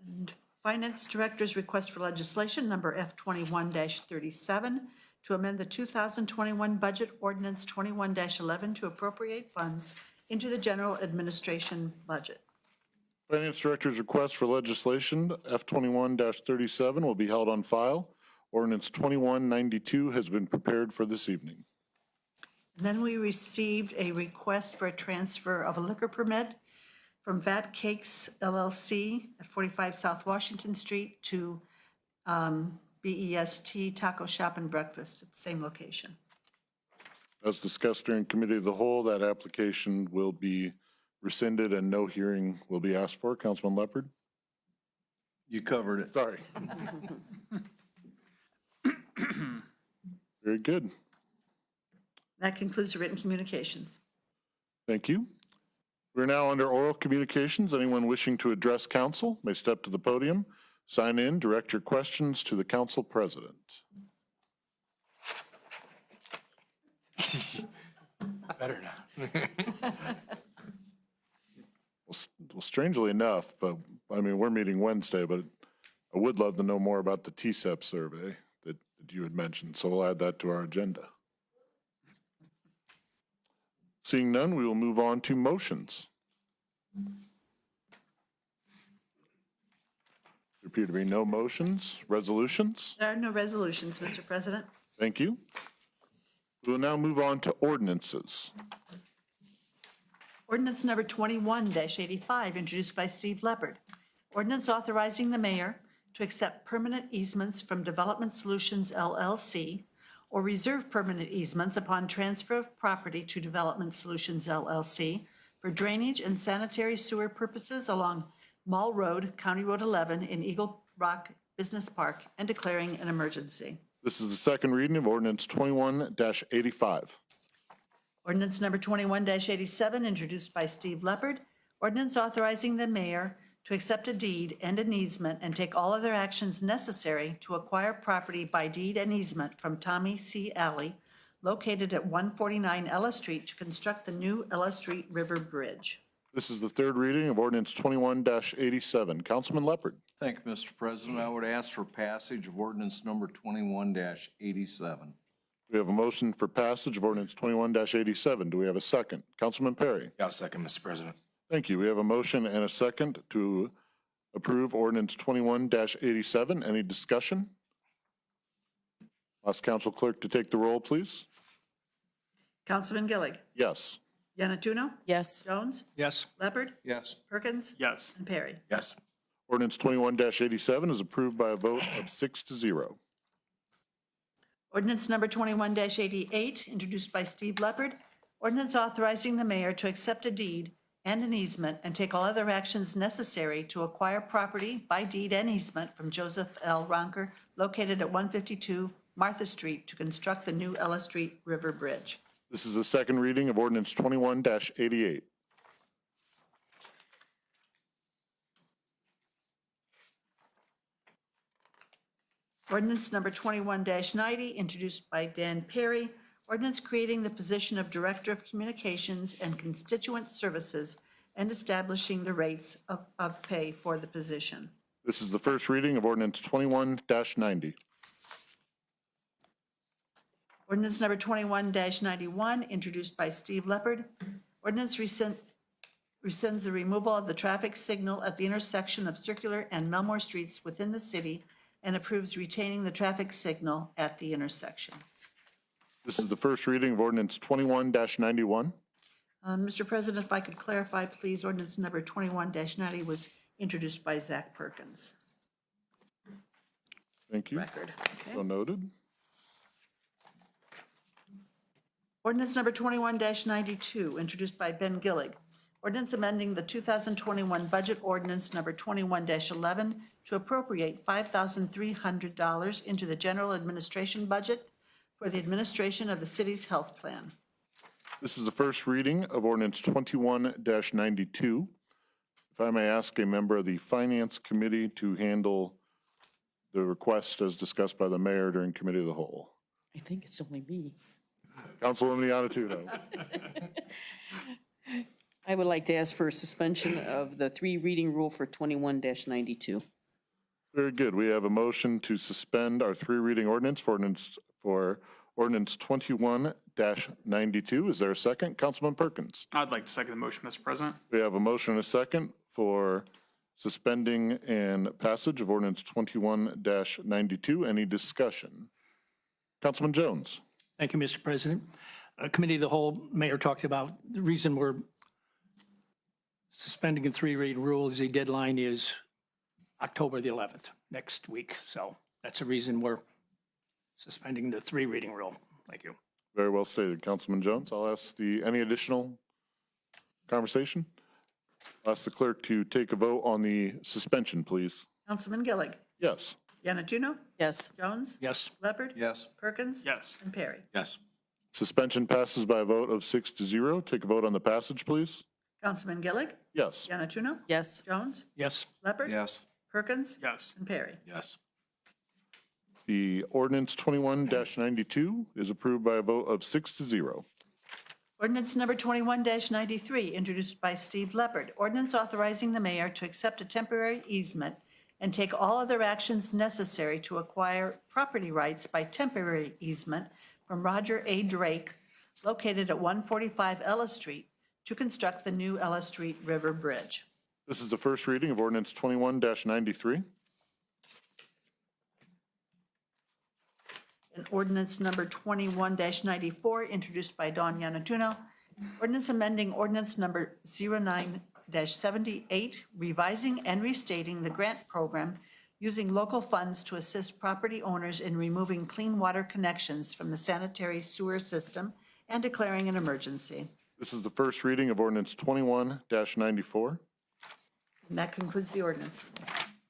And Finance Director's request for legislation number F21-37 to amend the 2021 budget ordinance 21-11 to appropriate funds into the general administration budget. Finance Director's request for legislation F21-37 will be held on file. Ordinance 2192 has been prepared for this evening. And then we received a request for a transfer of a liquor permit from Vat Cakes LLC at 45 South Washington Street to BEST Taco Shop and Breakfast at the same location. As discussed during Committee of the Whole, that application will be rescinded and no hearing will be asked for. Councilman Leopard? You covered it. Sorry. Very good. That concludes the written communications. Thank you. We're now under oral communications. Anyone wishing to address council may step to the podium, sign in, direct your questions to the council president. Better now. Well, strangely enough, I mean, we're meeting Wednesday, but I would love to know more about the TSEP survey that you had mentioned, so we'll add that to our agenda. Seeing none, we will move on to motions. There appear to be no motions. Resolutions? There are no resolutions, Mr. President. Thank you. We will now move on to ordinances. Ordinance number 21-85, introduced by Steve Leopard. Ordinance authorizing the mayor to accept permanent easements from Development Solutions LLC or reserve permanent easements upon transfer of property to Development Solutions LLC for drainage and sanitary sewer purposes along Mall Road, County Road 11 in Eagle Rock Business Park, and declaring an emergency. This is the second reading of ordinance 21-85. Ordinance number 21-87, introduced by Steve Leopard. Ordinance authorizing the mayor to accept a deed and an easement and take all other actions necessary to acquire property by deed and easement from Tommy C. Alley, located at 149 Ella Street, to construct the new Ella Street River Bridge. This is the third reading of ordinance 21-87. Councilman Leopard. Thank you, Mr. President. I would ask for passage of ordinance number 21-87. We have a motion for passage of ordinance 21-87. Do we have a second? Councilman Perry. Yeah, I'll second, Mr. President. Thank you. We have a motion and a second to approve ordinance 21-87. Any discussion? Ask council clerk to take the roll, please. Councilman Gillig, Yes. Yanatuno, Yes. Jones, Yes. Leopard, Yes. Perkins, Yes. and Perry. Yes. Ordinance 21-87 is approved by a vote of 6-0. Ordinance number 21-88, introduced by Steve Leopard. Ordinance authorizing the mayor to accept a deed and an easement and take all other actions necessary to acquire property by deed and easement from Joseph L. Ronker, located at 152 Martha Street, to construct the new Ella Street River Bridge. This is the second reading of ordinance 21-88. Ordinance number 21-90, introduced by Dan Perry. Ordinance creating the position of Director of Communications and Constituent Services and establishing the rates of pay for the position. This is the first reading of ordinance 21-90. Ordinance number 21-91, introduced by Steve Leopard. Ordinance rescinds the removal of the traffic signal at the intersection of Circular and Melmore Streets within the city and approves retaining the traffic signal at the intersection. This is the first reading of ordinance 21-91. Mr. President, if I could clarify, please, ordinance number 21-90 was introduced by Zach Perkins. Thank you. Record. Okay. So noted. Ordinance number 21-92, introduced by Ben Gillig. Ordinance amending the 2021 budget ordinance number 21-11 to appropriate $5,300 into the general administration budget for the administration of the city's health plan. This is the first reading of ordinance 21-92. If I may ask a member of the Finance Committee to handle the request as discussed by the mayor during Committee of the Whole. I think it's only me. Councilwoman Yanatuno. I would like to ask for a suspension of the three reading rule for 21-92. Very good. We have a motion to suspend our three reading ordinance for ordinance 21-92. Is there a second? Councilman Perkins. I'd like to second the motion, Mr. President. We have a motion and a second for suspending and passage of ordinance 21-92. Any discussion? Councilman Jones. Thank you, Mr. President. Committee of the Whole, Mayor talked about the reason we're suspending a three-read rule is the deadline is October the 11th, next week. So that's the reason we're suspending the three-reading rule. Thank you. Very well stated, Councilman Jones. I'll ask any additional conversation? I'll ask the clerk to take a vote on the suspension, please. Councilman Gillig, Yes. Yanatuno, Yes. Jones, Yes. Leopard, Yes. Perkins, Yes. and Perry. Yes. Suspension passes by a vote of 6-0. Take a vote on the passage, please. Councilman Gillig, Yes. Yanatuno, Yes. Jones, Yes. Leopard, Yes. Perkins, Yes. and Perry. Yes. The ordinance 21-92 is approved by a vote of 6-0. Ordinance number 21-93, introduced by Steve Leopard. Ordinance authorizing the mayor to accept a temporary easement and take all other actions necessary to acquire property rights by temporary easement from Roger A. Drake, located at 145 Ellis Street to construct the new Ellis Street River Bridge. This is the first reading of ordinance 21-93. And ordinance number 21-94, introduced by Dawn Yanatuno. Ordinance amending ordinance number 09-78, revising and restating the grant program using local funds to assist property owners in removing clean water connections from the sanitary sewer system and declaring an emergency. This is the first reading of ordinance 21-94. And that concludes the ordinances.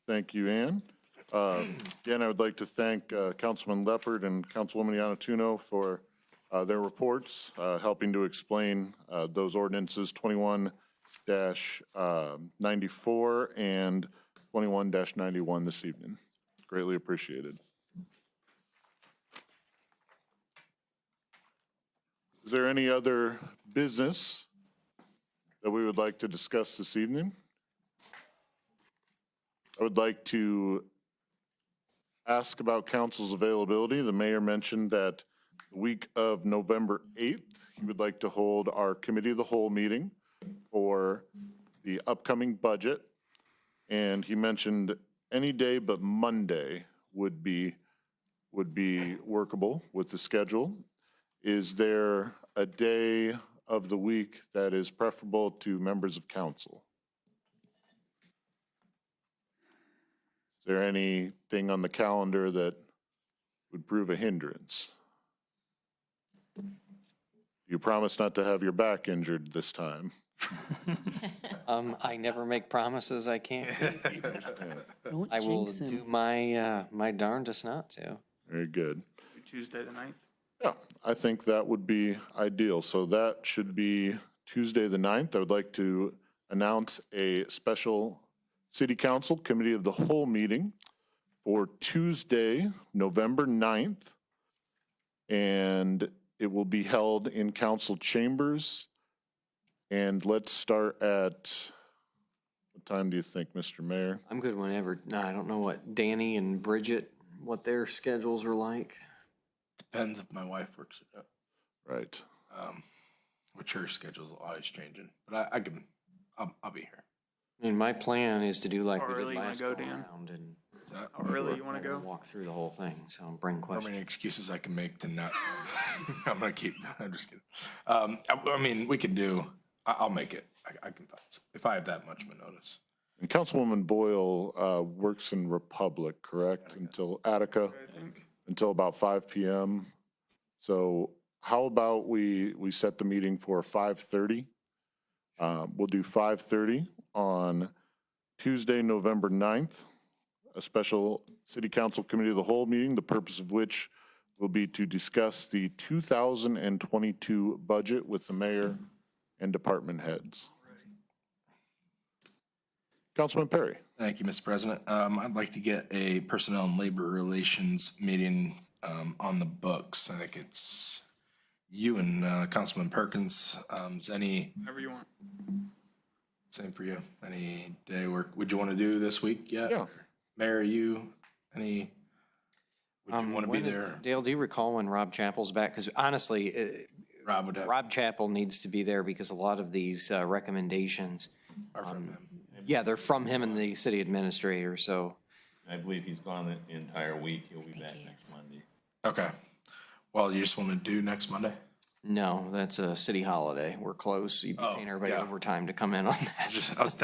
Thank you, Ann. Again, I would like to thank Councilman Leopard and Councilwoman Yanatuno for their reports, helping to explain those ordinances 21-94 and 21-91 this evening. Greatly appreciated. Is there any other business that we would like to discuss this evening? I would like to ask about council's availability. The mayor mentioned that the week of November 8th, he would like to hold our committee of the whole meeting for the upcoming budget. And he mentioned any day but Monday would be workable with the schedule. Is there a day of the week that is preferable to members of council? Is there anything on the calendar that would prove a hindrance? You promise not to have your back injured this time. I never make promises I can't keep. Don't I will jinx him. do my darndest not to. Very good. Tuesday the 9th. Yeah, I think that would be ideal. So that should be Tuesday the 9th. I would like to announce a special City Council Committee of the Whole meeting for Tuesday, November 9th. And it will be held in council chambers. And let's start at, what time do you think, Mr. Mayor? I'm good whenever. No, I don't know what Danny and Bridget, what their schedules are like. Depends if my wife works it up, Right. which her schedule's always changing. But I'll be here. I mean, my plan is to do like How we did early you wanna last go, go Dan? around and How early you want to go? walk through the whole thing, so bring How questions. many excuses I can make to not? I'm gonna keep. I'm just kidding. I mean, we can do. I'll make it. I can if I have that much of a notice. And Councilwoman Boyle works in Republic, correct? Until Attica, I think. until about 5 p.m. So how about we set the meeting for 5:30? We'll do 5:30 on Tuesday, November 9th, a special City Council Committee of the Whole meeting, the purpose of which will be to discuss the 2022 budget with the mayor and department heads. Councilman Perry. Thank you, Mr. President. I'd like to get a personnel and labor relations meeting on the books. I think it's you and Councilman Perkins. Is any Whatever you want. same for you? Any day work? Would you want to do this week yet? Yeah. Mayor, you any? Would you want to be When is- there? Dale, do you recall when Rob Chappell's back? Because honestly, Rob would have. Rob Chappell needs to be there because a lot of these recommendations, Are from him. yeah, they're from him and the city administrator, so. I believe he's gone the entire week. He'll be back next Monday. Okay. Well, you just want to do next Monday? No, that's a city holiday. We're closed. You'd be Oh, paying everybody yeah. overtime to come in on that. I was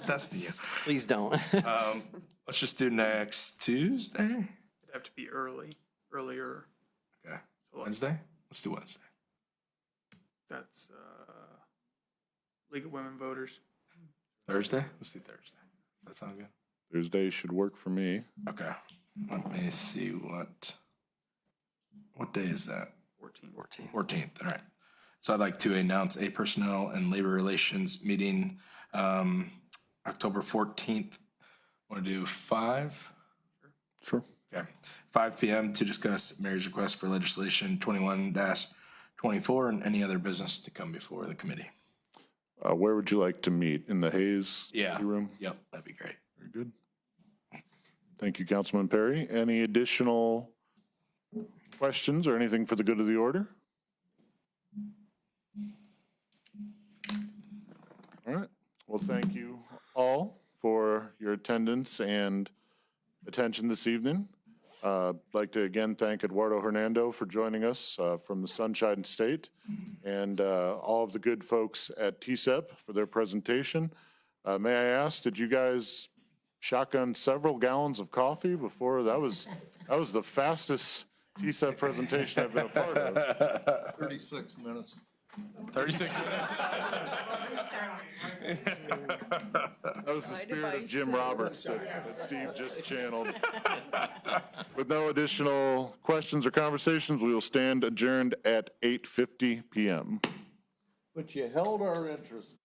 testing you. Please don't. Let's just do next Tuesday. It'd have to be earlier. Okay. So like, Wednesday? Let's do Wednesday. that's League of Women Voters. Thursday? Let's do Thursday. Does that sound good? Thursday should work for me. Okay. Let me see what day is that? 14. 14th. All right. So I'd like to announce a personnel and labor relations meeting October 14th. Want to do 5? Sure. Okay. 5 p.m. to discuss mayor's request for legislation 21-24 and any other business to come before the committee. Where would you like to meet? In the Hayes room? Yep. That'd be great. Very good. Thank you, Councilman Perry. Any additional questions or anything for the good of the order? All right. Well, thank you all for your attendance and attention this evening. I'd like to again thank Eduardo Hernando for joining us from the Sunshine State, and all of the good folks at TCEP for their presentation. May I ask, did you guys shotgun several gallons of coffee before? That was the fastest TCEP presentation I've been a part of. 36 minutes. 36 minutes. That was the spirit of Jim Roberts that Steve just channeled. With no additional questions or conversations, we will stand adjourned at 8:50 PM. But you held our interest.